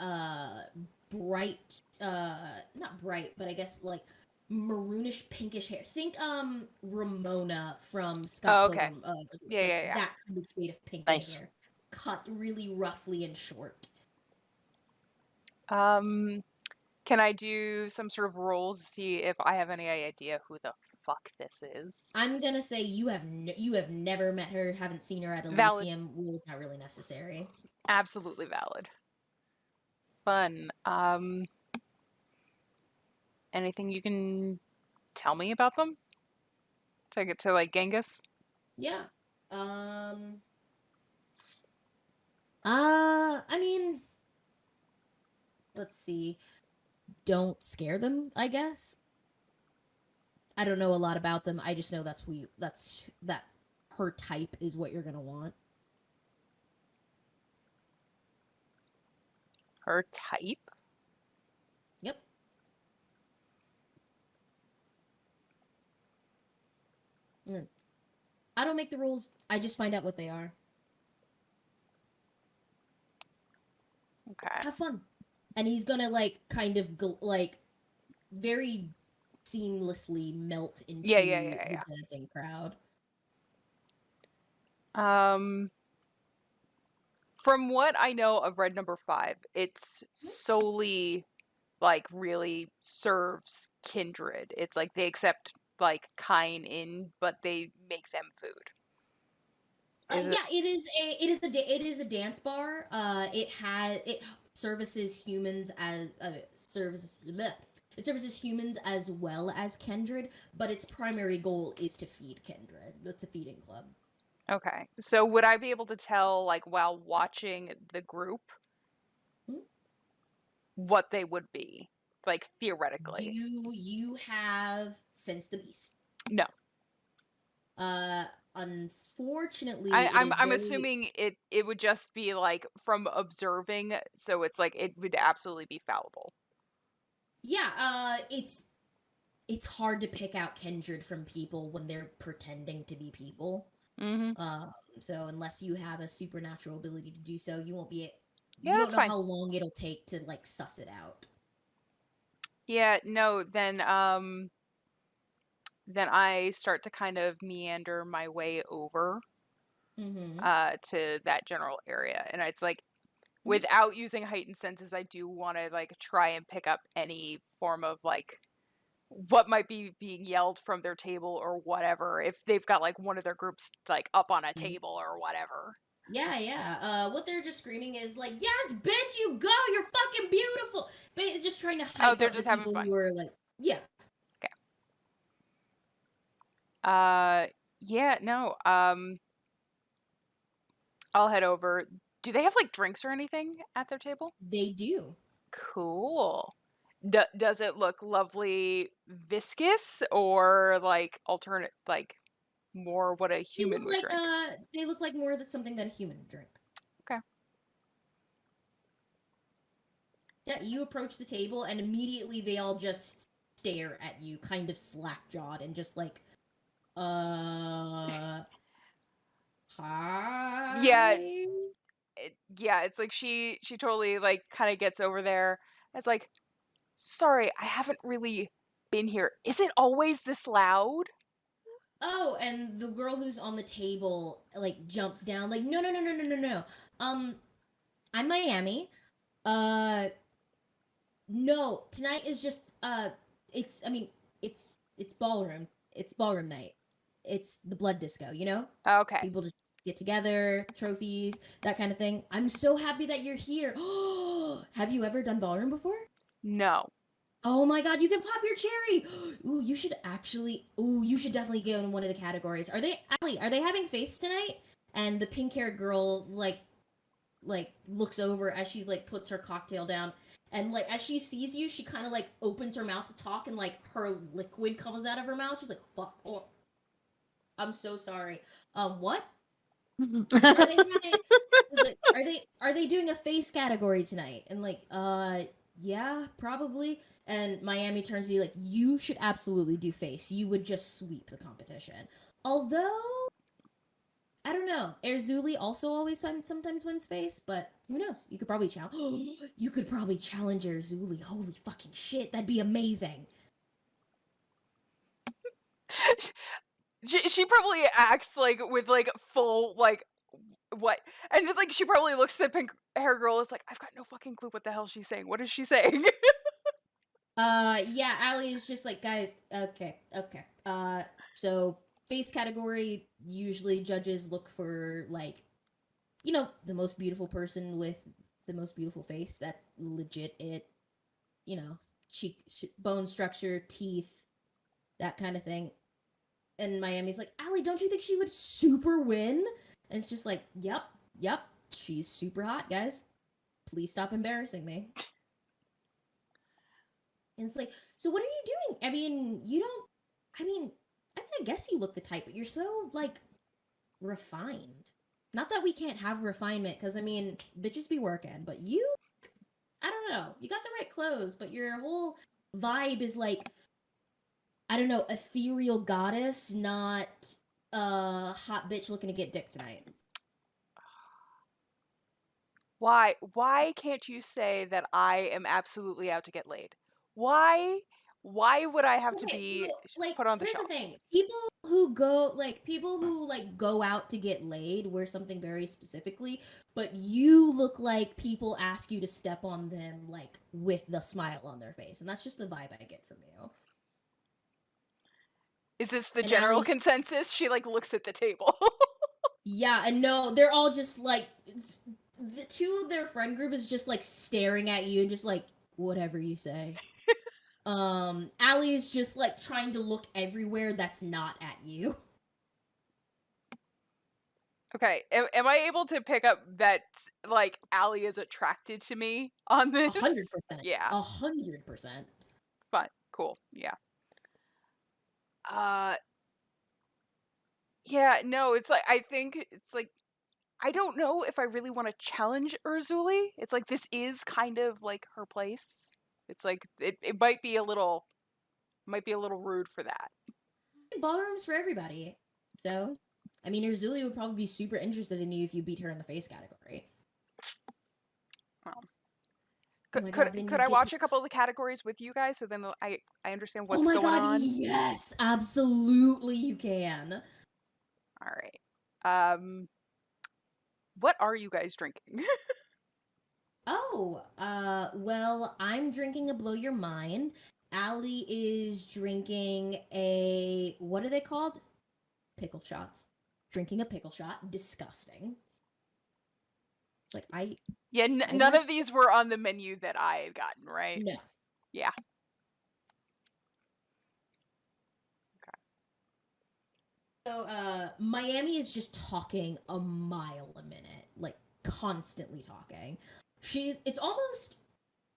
bright, not bright, but I guess like maroonish pinkish hair. Think Ramona from Scott Oh, okay. Pilgrim. Yeah, Like yeah. that kind of shade of pink Nice. in hair, cut really roughly and short. Can I do some sort of rolls to see if I have any idea who the fuck this is? I'm gonna say you have never met her, haven't seen her at Valid. Elysium. Rule's not really necessary. Absolutely valid. Fun. Anything you can tell me about them? Take it to like Genghis? Yeah. I mean, let's see. Don't scare them, I guess. I don't know a lot about them. I just know that her type is what you're gonna want. Her type? Yep. I don't make the rules. I just find out what they are. Okay. Have fun. And he's gonna like kind of like very seamlessly melt into the dancing crowd. From what I know of Red number 5, it's solely like really serves kindred. It's like they accept like kine in, but they make them food. Yeah, it is a dance bar. It services humans as it services humans as well as kindred, but its primary goal is to feed kindred. It's a feeding club. Okay. So would I be able to tell, like, while watching the group, what they would be, like, theoretically? Do you have Sense the Beast? No. Unfortunately, I'm very... assuming it would just be like from observing, so it's like it would absolutely be fallible. Yeah, it's hard to pick out kindred from people when they're pretending to be people. Mm-hmm. So unless you have a supernatural ability to do so, you won't be... Yeah, You don't that's know fine. how long it'll take to like suss it out. Yeah, no, then I start to kind of meander my way over Mm-hmm. to that general area. And it's like Mhm. without using heightened senses, I do want to like try and pick up any form of like what might be being yelled from their table or whatever, if they've got like one of their groups like up on a table or whatever. Yeah. What they're just screaming is like, "Yes, bitch, you go! You're fucking beautiful!" But just trying to Oh, hype they're up the just having people fun. who are like, yeah. Yeah, no. I'll head over. Do they have like drinks or anything at their table? They do. Cool. Does it look lovely viscous or like alternate like more what a human would drink? They look like more than something that a human would drink. Okay. Yeah, you approach the table and immediately they all just stare at you, kind of slack-jawed and just like, Yeah, hi. it's like she totally like kind of gets over there. It's like, sorry, I haven't really been here. Is it always this loud? Oh, and the girl who's on the table like jumps down, like, no. I'm Miami. Uh, no, tonight is just it's I mean, it's ballroom. It's ballroom night. It's the blood disco, you know? Okay. People just get together, trophies, that kind of thing. I'm so happy that you're here. Have you ever done ballroom before? No. Oh my god, you can pop your cherry. You should definitely go in one of the categories. Allie, are they having face tonight? And the pink-haired girl like looks over as she's like puts her cocktail down, and like as she sees you, she kind of like opens her mouth to talk, and like her liquid comes out of her mouth. She's like, "Fuck, oh, I'm so sorry." What? Are they having? Are they doing a face category tonight? And like, yeah, probably. And Miami turns to you like, you should absolutely do face. You would just sweep the competition. Although, I don't know. Erzuli also always sometimes wins face, but who knows? You could probably challenge. You could probably challenge Erzuli. Holy fucking shit, that'd be amazing. She probably acts like with like full like what, and it's like she probably looks at the pink hair girl. It's like, I've got no fucking clue what the hell she's saying. What is she saying? Yeah, Allie is just like, guys, okay. So face category, usually judges look for like, the most beautiful person with the most beautiful face. That's legit it. Cheek, bone structure, teeth, that kind of thing. And Miami's like, Allie, don't you think she would super win? And it's just like, yep. She's super hot, guys. Please stop embarrassing me. And it's like, so what are you doing? I guess you look the type, but you're so, like, refined. Not that we can't have refinement, because, bitches be working, but you, I don't know. You got the right clothes, but your whole vibe is, like, I don't know, ethereal goddess, not hot bitch looking to get dick tonight. Why can't you say that I am absolutely out to get laid? Why would I have to Okay, be so, like, put on the here's shelf? the thing. People who go out to get laid wear something very specifically, but you look like people ask you to step on them, like, with the smile on their face. And that's just the vibe I get from you. Is this the And general Allie's, consensus? She like looks at the table. yeah, and no, they're all just like, the two of their friend group is just like staring at you and just like, whatever you say. Allie is just like trying to look everywhere that's not at you. Okay, am I able to pick up that like Allie is attracted to me on this? 100%. Yeah. 100%. Fine. Cool. Yeah. Yeah, no, it's like I think it's like I don't know if I really want to challenge Urzuli. It's like this is kind of like her place. It's like it might be a little rude for that. Ballrooms for everybody. So, I mean, Urzuli would probably be super interested in you if you beat her in the face category. Well, Oh my god, then could you I get watch to... a couple of the categories with you guys so then I understand Oh what's my going god, on? yes, absolutely you can. All right. What are you guys drinking? Oh, well, I'm drinking a Blow Your Mind. Allie is drinking a, what are they called? Pickle shots. Drinking a pickle shot. Disgusting. It's like, Yeah, I none like... of these were on the menu that I had gotten, right? No. Yeah. So, Miami is just talking a mile a minute, like constantly talking. It's almost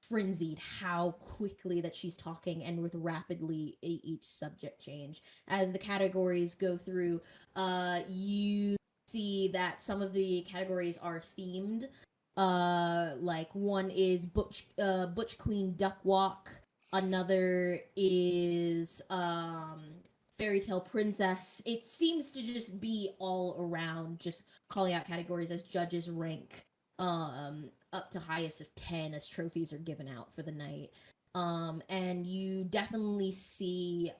frenzied how quickly that she's talking and with rapidly each subject change. As the categories go through, you see that some of the categories are themed. Like one is Butch Queen Duck Walk. Another is fairy tale princess. It seems to just be all around just calling out categories as judges rank up to highest of 10 as trophies are given out for the night. And you definitely see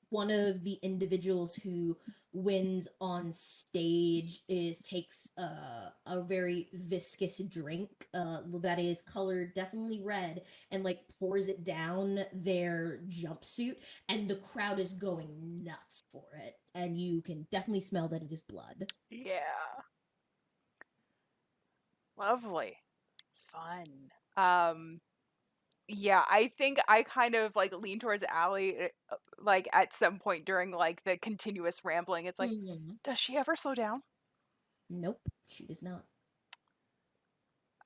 one of the individuals who wins on stage takes a very viscous drink that is colored definitely red and like pours it down their jumpsuit, and the crowd is going nuts for it, and you can definitely smell that it is blood. Yeah. Lovely. Fun. Yeah, I think I kind of like lean towards Allie like at some point during like the continuous rambling. It's like, does she ever slow down? Nope, she does not.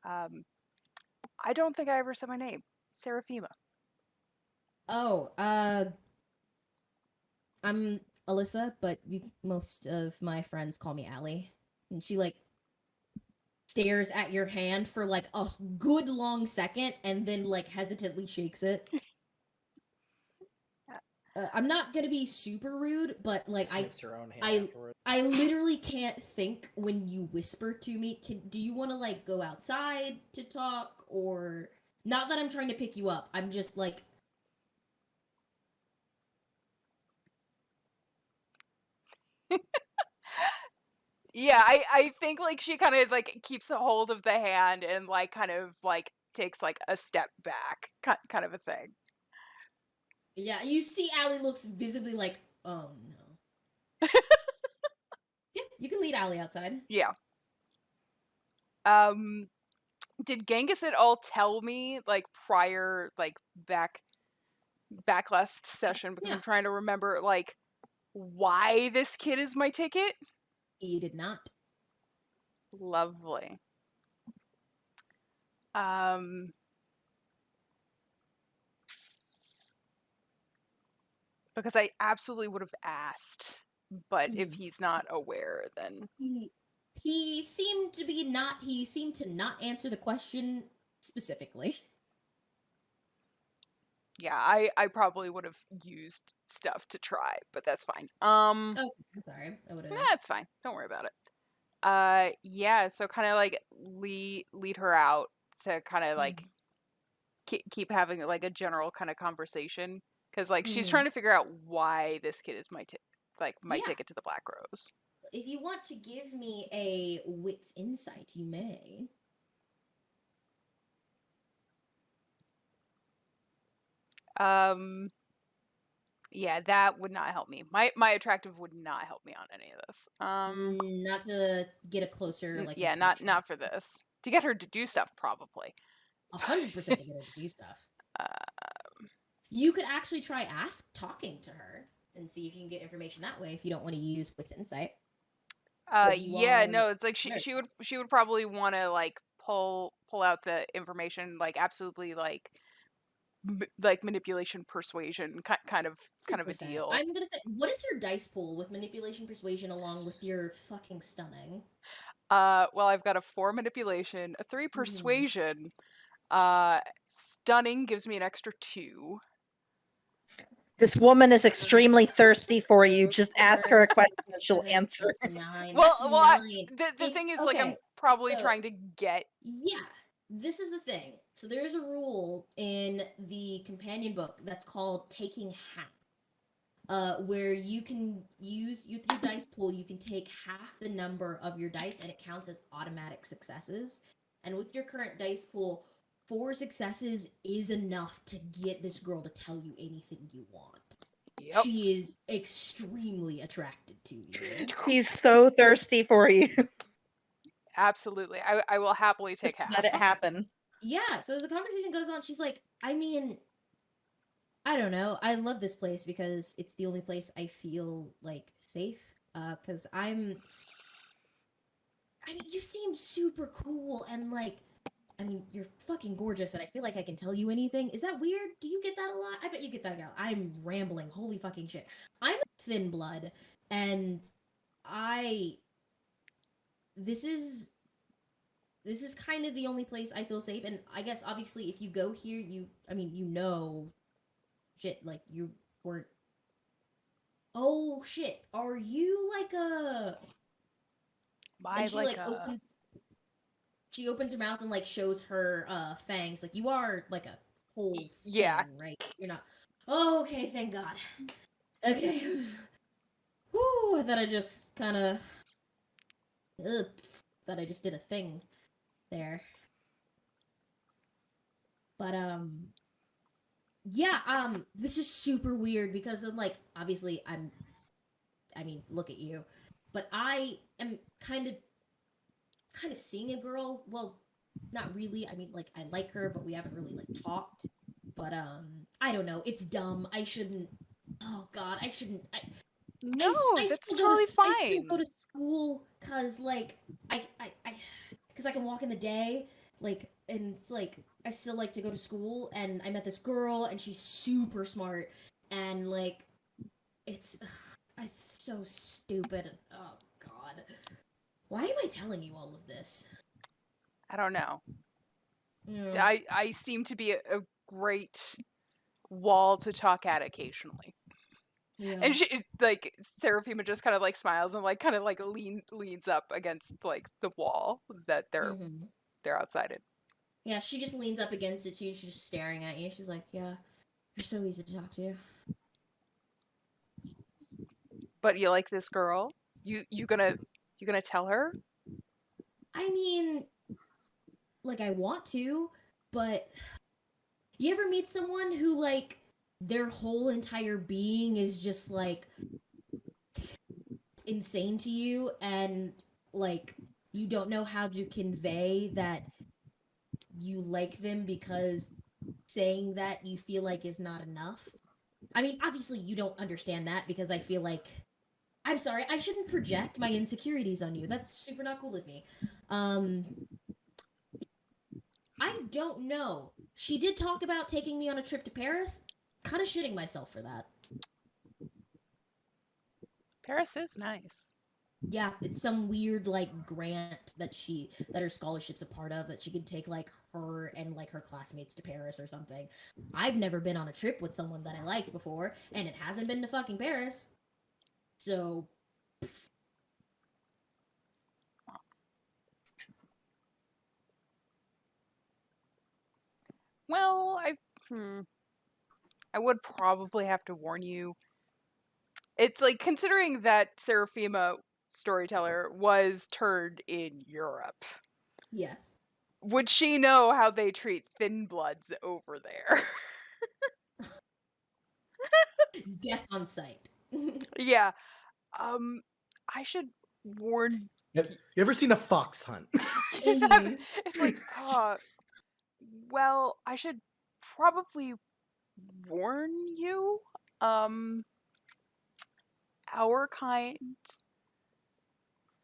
I don't think I ever said my name. Seraphima. Oh, I'm Alyssa, but most of my friends call me Allie. And she like stares at your hand for like a good long second and then like hesitantly shakes it. I'm not gonna be super rude, but like Sniffs her own hand I afterwards. I literally can't think when you whisper to me. Do you want to like go outside to talk, or not that I'm trying to pick you up? I'm just like, Yeah, I think like she kind of like keeps a hold of the hand and like kind of like takes like a step back, kind of a thing. yeah. You see, Allie looks visibly like, oh no. Yeah, you can lead Allie outside. Yeah. Did Genghis at all tell me like prior like back last session, because Yeah. I'm trying to remember like why this kid is my ticket? He did not. Lovely. Because I absolutely would have asked, but if he's not aware, then He seemed to not answer the question specifically. yeah, I probably would have used stuff to try, but that's fine. Oh, I'm sorry. I would have. That's fine. Don't worry about it. Yeah, so kind of like lead her out to kind of like keep having like a general kind of conversation, because like she's trying to figure out why this kid is my Yeah. ticket to the Black Rose. If you want to give me a wits insight, you may. Yeah, that would not help me. My attractive would not help me on any of this. Not to get a closer like Yeah, inspection. not for this. To get her to do stuff, probably. 100% to get her to do stuff. You could actually try talking to her and see if you can get information that way if you don't want to use wits insight. Yeah, no, it's like she would probably want to like pull out the information, like absolutely like like manipulation, persuasion, kind of a 100%. deal. I'm gonna say, what is your dice pool with manipulation, persuasion, along with your fucking stunning? Well, I've got a 4 manipulation, a 3 persuasion. Stunning gives me an extra 2. This woman is extremely thirsty for you. Just ask her a question and she'll answer. 9. Well, That's well, 9. the thing is, like, I'm probably so- trying to get. Yeah, this is the thing. So there's a rule in the companion book that's called taking half. Where you can use with your dice pool, you can take half the number of your dice and it counts as automatic successes. And with your current dice pool, 4 successes is enough to get this girl to tell you anything you want. Yep. She is extremely attracted to you. She's so thirsty for you. Absolutely. I will happily take Just half. let it happen. Yeah, so as the conversation goes on, she's like, I mean, I don't know. I love this place because it's the only place I feel like safe. Because I mean, you seem super cool and like, I mean, you're fucking gorgeous, and I feel like I can tell you anything. Is that weird? Do you get that a lot? I bet you get that out. I'm rambling. Holy fucking shit. I'm a thin blood, and this is kind of the only place I feel safe. And I guess obviously, if you go here, shit, like you weren't. Oh shit! Are you like a? My And she like opens. She opens her mouth and like shows her fangs. Like you are like a whole yeah. thing, right? You're not. Oh, okay, thank God. Okay. Whew, I thought I just kind of. Thought I just did a thing there. But yeah, this is super weird because I'm like, obviously I mean, look at you. But I am kind of seeing a girl. Well, not really. I mean, like I like her, but we haven't really like talked. But I don't know. It's dumb. I shouldn't. Oh God, I shouldn't. No, I that's still totally fine. I still go to school because like because I can walk in the day. Like, and it's like I still like to go to school. And I met this girl, and she's super smart. And like, it's so stupid. Oh God. Why am I telling you all of this? I don't know. Yeah. I seem to be a great wall to talk at occasionally. Yeah. And she like Seraphima just kind of like smiles and like kind of like leans up against like the wall that they're outside in. Yeah, she just leans up against it too. She's just staring at you. She's like, "Yeah, you're so easy to talk to." But you like this girl? You gonna tell her? I mean, like I want to, but you ever meet someone who like their whole entire being is just like insane to you and like you don't know how to convey that you like them because saying that you feel like is not enough? I mean, obviously you don't understand that because I feel like I'm sorry, I shouldn't project my insecurities on you. That's super not cool with me. I don't know. She did talk about taking me on a trip to Paris. Kind of shitting myself for that. Paris is nice. Yeah, it's some weird like grant that her scholarship's a part of that she could take like her and like her classmates to Paris or something. I've never been on a trip with someone that I liked before, and it hasn't been to fucking Paris. So Well, I would probably have to warn you. It's like considering that Seraphima storyteller was turned in Europe. yes. Would she know how they treat thin bloods over there? Death on sight. Yeah. I should warn. You ever seen a fox hunt? Yeah, it's like, well, I should probably warn you. Our kind,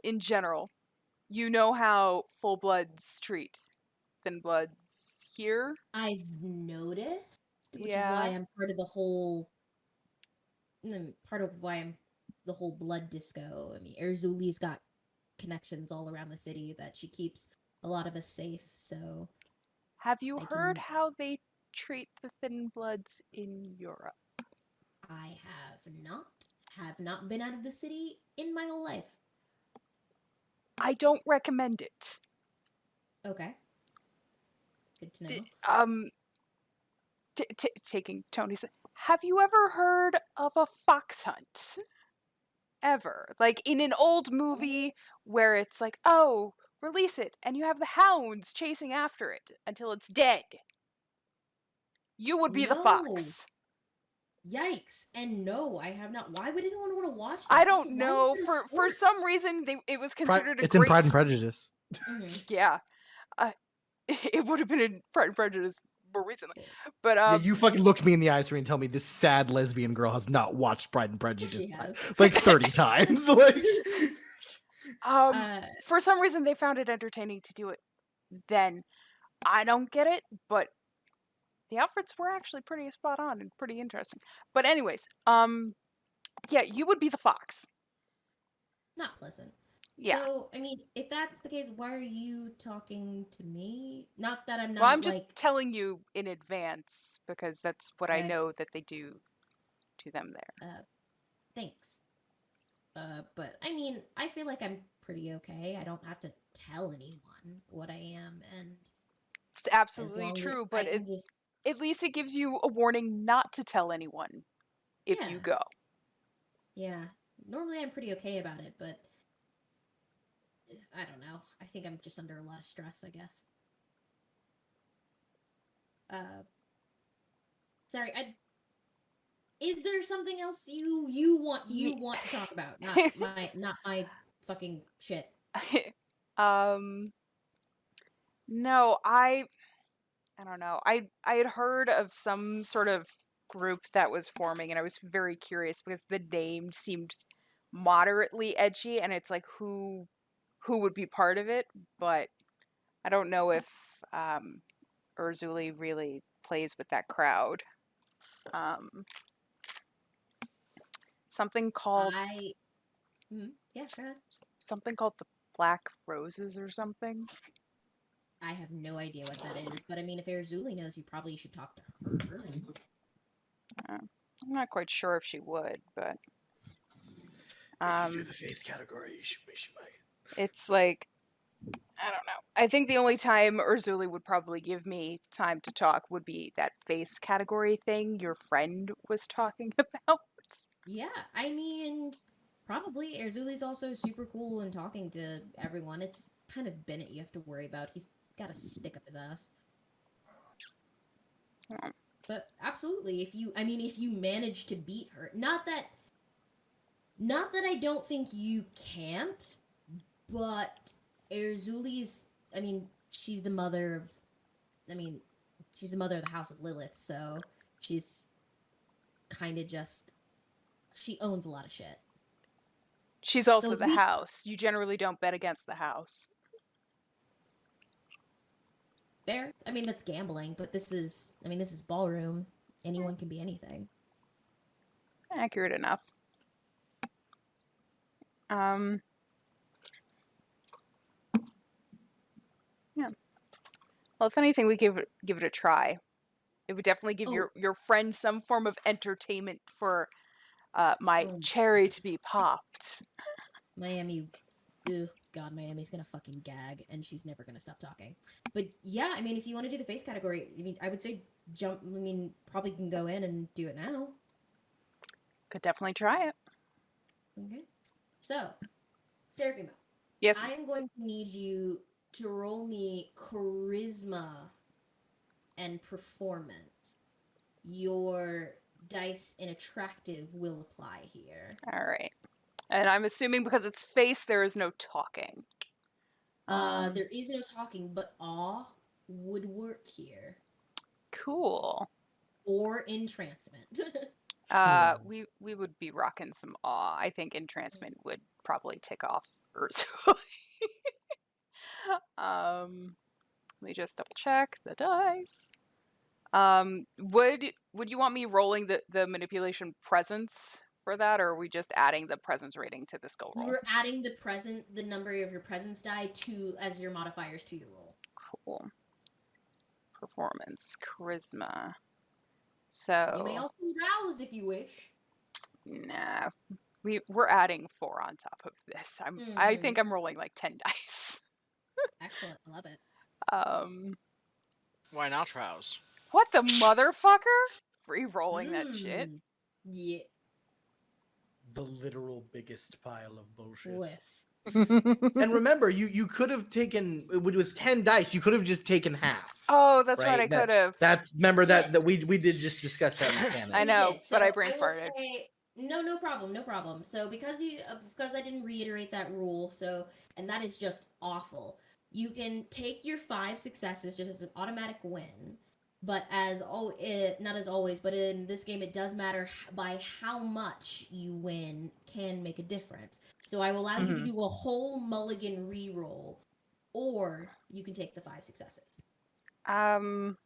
in general, you know how full bloods treat thin bloods here. I've noticed. lost, which is why I'm part of the whole. Part of why I'm the whole blood disco. I mean, Erzuli's got connections all around the city that she keeps a lot of us safe. So Have you I heard can. how they treat the Thin Bloods in Europe? I have not been out of the city in my whole life. I don't recommend it. Okay. Good to know. Um, taking Tony's. Have you ever heard of a fox hunt? Ever? Like in an old movie where it's like, oh, release it, and you have the hounds chasing after it until it's dead. You would be the No. fox. Yikes. And no, I have not. Why would anyone want to watch that? I Also, don't why is know. it a For sport? some reason, it was considered a It's in great. Pride and Prejudice. Mhm. Yeah, it would have been in Pride and Prejudice more recently, but Yeah, you fucking look me in the eyes and tell me this sad lesbian girl has not watched Pride and Prejudice She has. like 30 times. Like, for some reason they found it entertaining to do it. Then I don't get it, but the outfits were actually pretty spot on and pretty interesting. But anyways, yeah, you would be the fox. Not pleasant. Yeah. So, I mean, if that's the case, why are you talking to me? Not that I'm Well, I'm not just like. telling you in advance because that's what I Okay. know that they do to them there. Thanks. But I mean, I feel like I'm pretty okay. I don't have to tell anyone what I am, and It's as absolutely long as true, I but can just. at least it gives you a warning not to tell anyone if you Yeah. go. Yeah. Normally I'm pretty okay about it, but I don't know. I think I'm just under a lot of stress, I guess. Sorry, is there something else you want to talk about? Not my fucking shit. No, I don't know. I had heard of some sort of group that was forming, and I was very curious because the name seemed moderately edgy, and it's like who would be part of it, but I don't know if Urzuli really plays with that crowd. Something called Yeah, go ahead. something called the Black Roses or something. I have no idea what that is, but I mean, if Erzuli knows, you probably should talk to her. I'm not quite sure if she would, but if you do the face category, she might. it's like, I don't know. I think the only time Urzuli would probably give me time to talk would be that face category thing your friend was talking about. Yeah, I mean, probably. Erzuli's also super cool and talking to everyone. It's kind of Bennett you have to worry about. He's got a stick up his ass. But absolutely, if you manage to beat her, not that I don't think you can't, but Erzuli's, she's the mother of, she's the mother of the House of Lilith, so she's kind of just, she owns a lot of shit. She's also the house. You generally don't bet against the house. Fair. I mean, that's gambling, but this is ballroom. Anyone can be anything. Accurate enough. Yeah. Well, if anything, we give it a try. It would definitely give your friend some form of entertainment for my cherry to be popped. Miami, ugh, God, Miami's gonna fucking gag, and she's never gonna stop talking. But yeah, I mean, if you want to do the face category, I would say probably can go in and do it now. Could definitely try it. Okay. So, Seraphima. Yes. I'm going to need you to roll me charisma and performance. Your dice in attractive will apply here. All right. And I'm assuming because it's face, there is no talking. There is no talking, but awe would work here. Cool. Or entrancement. We would be rocking some awe. I think entrancement would probably tick off Ursula. Let me just double check the dice. Would you want me rolling the manipulation presence for that, or are we just adding the presence rating to the skill roll? You're adding the number of your presence die as your modifiers to your roll. Cool. Performance, charisma. You may So also rouse if you wish. nah, we're adding 4 on top of this. I think I'm rolling like 10 dice. Excellent, love it. Why not rouse? What the motherfucker? Free rolling that shit. Yeah, The literal biggest pile of bullshit. whiff. And remember, you could have taken with 10 dice. You could have just taken half. Oh, that's right. I That- could have. Remember Yeah. that we did just discuss that mechanic. I We know, did. but I So brain will farted. say, no problem. So because I didn't reiterate that rule, and that is just awful. You can take your 5 successes just as an automatic win, but not as always, but in this game it does matter by how much you win can make a difference. So I will allow you to do a whole mulligan reroll, or you can take the 5 successes. Rouse.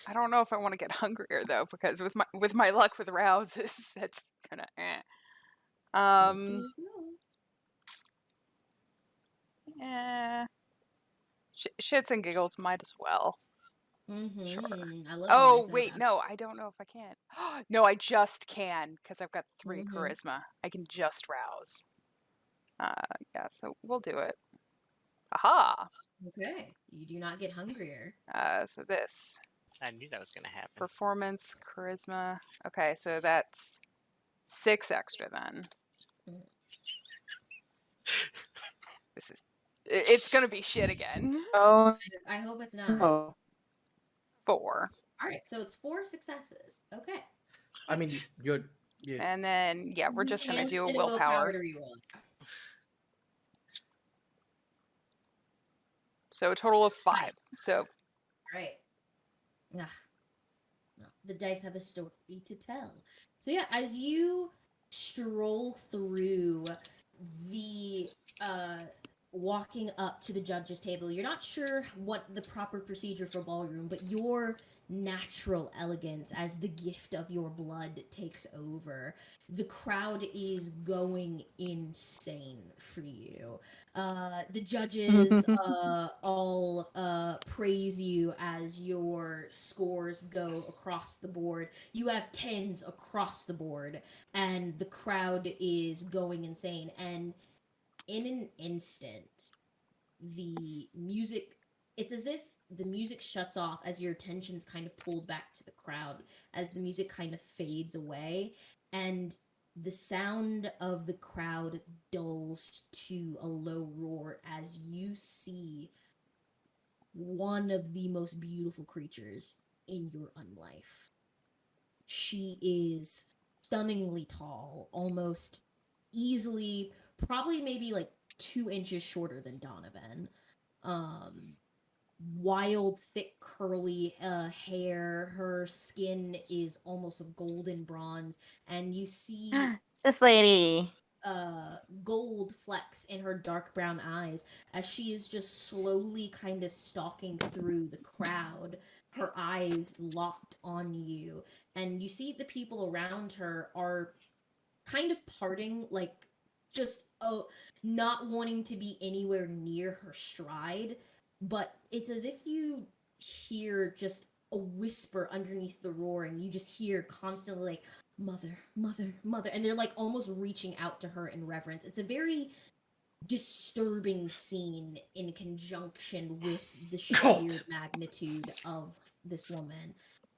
I don't know if I want to get hungrier though, because with my luck with rouses, that's kind of Most games know. yeah. Shits and giggles might as well. Sure. I love. Oh wait, no, I don't know if I can. No, I just can because I've got 3 charisma. I can just rouse. Yeah, so we'll do it. Aha. Okay, you do not get hungrier. So this I knew that was going to happen. performance, charisma. Okay, so that's 6 extra then. It's gonna be shit again. Oh I hope it's not. no. 4. All right, so it's 4 successes. Okay. I mean, you're And then yeah, we're just gonna And do a spend willpower. to reroll. So a total of 5. So All right. No, the dice have a story to tell. So yeah, as you stroll through the walking up to the judge's table, you're not sure what the proper procedure for ballroom, but your natural elegance as the gift of your blood takes over. The crowd is going insane for you. The judges all praise you as your scores go across the board. You have 10s across the board, and the crowd is going insane. And in an instant, the music, it's as if the music shuts off as your attention's kind of pulled back to the crowd, as the music kind of fades away, and the sound of the crowd dulls to a low roar as you see one of the most beautiful creatures in your unlife. She is stunningly tall, almost easily, probably maybe like 2 inches shorter than Donovan. Wild, thick, curly hair. Her skin is almost a golden bronze, and you see This lady. gold flecks in her dark brown eyes as she is just slowly kind of stalking through the crowd, her eyes locked on you. And you see the people around her are kind of parting, like just not wanting to be anywhere near her stride. But it's as if you hear just a whisper underneath the roaring. You just hear constantly like, mother, mother, mother. And they're like almost reaching out to her in reverence. It's a very disturbing scene in conjunction with the sheer magnitude of this woman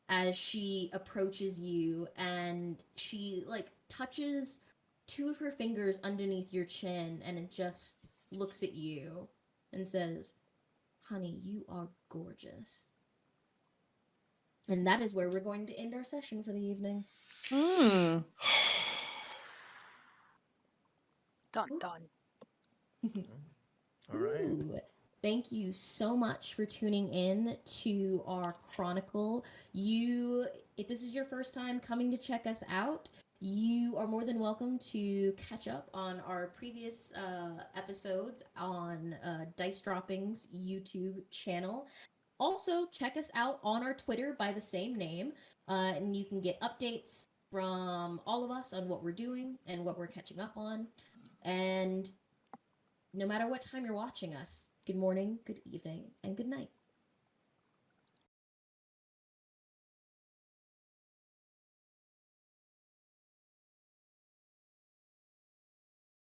as she approaches you, and she like touches 2 of her fingers underneath your chin, and it just looks at you and says, honey, you are gorgeous. And that is where we're going to end our session for the evening. Dun dun. all right. Ooh, thank you so much for tuning in to our chronicle. If this is your first time coming to check us out, You are more than welcome to catch up on our previous episodes on Dice Dropping's YouTube channel. Also, check us out on our Twitter by the same name, and you can get updates from all of us on what we're doing and what we're catching up on. And no matter what time you're watching us, good morning, good evening, and good night.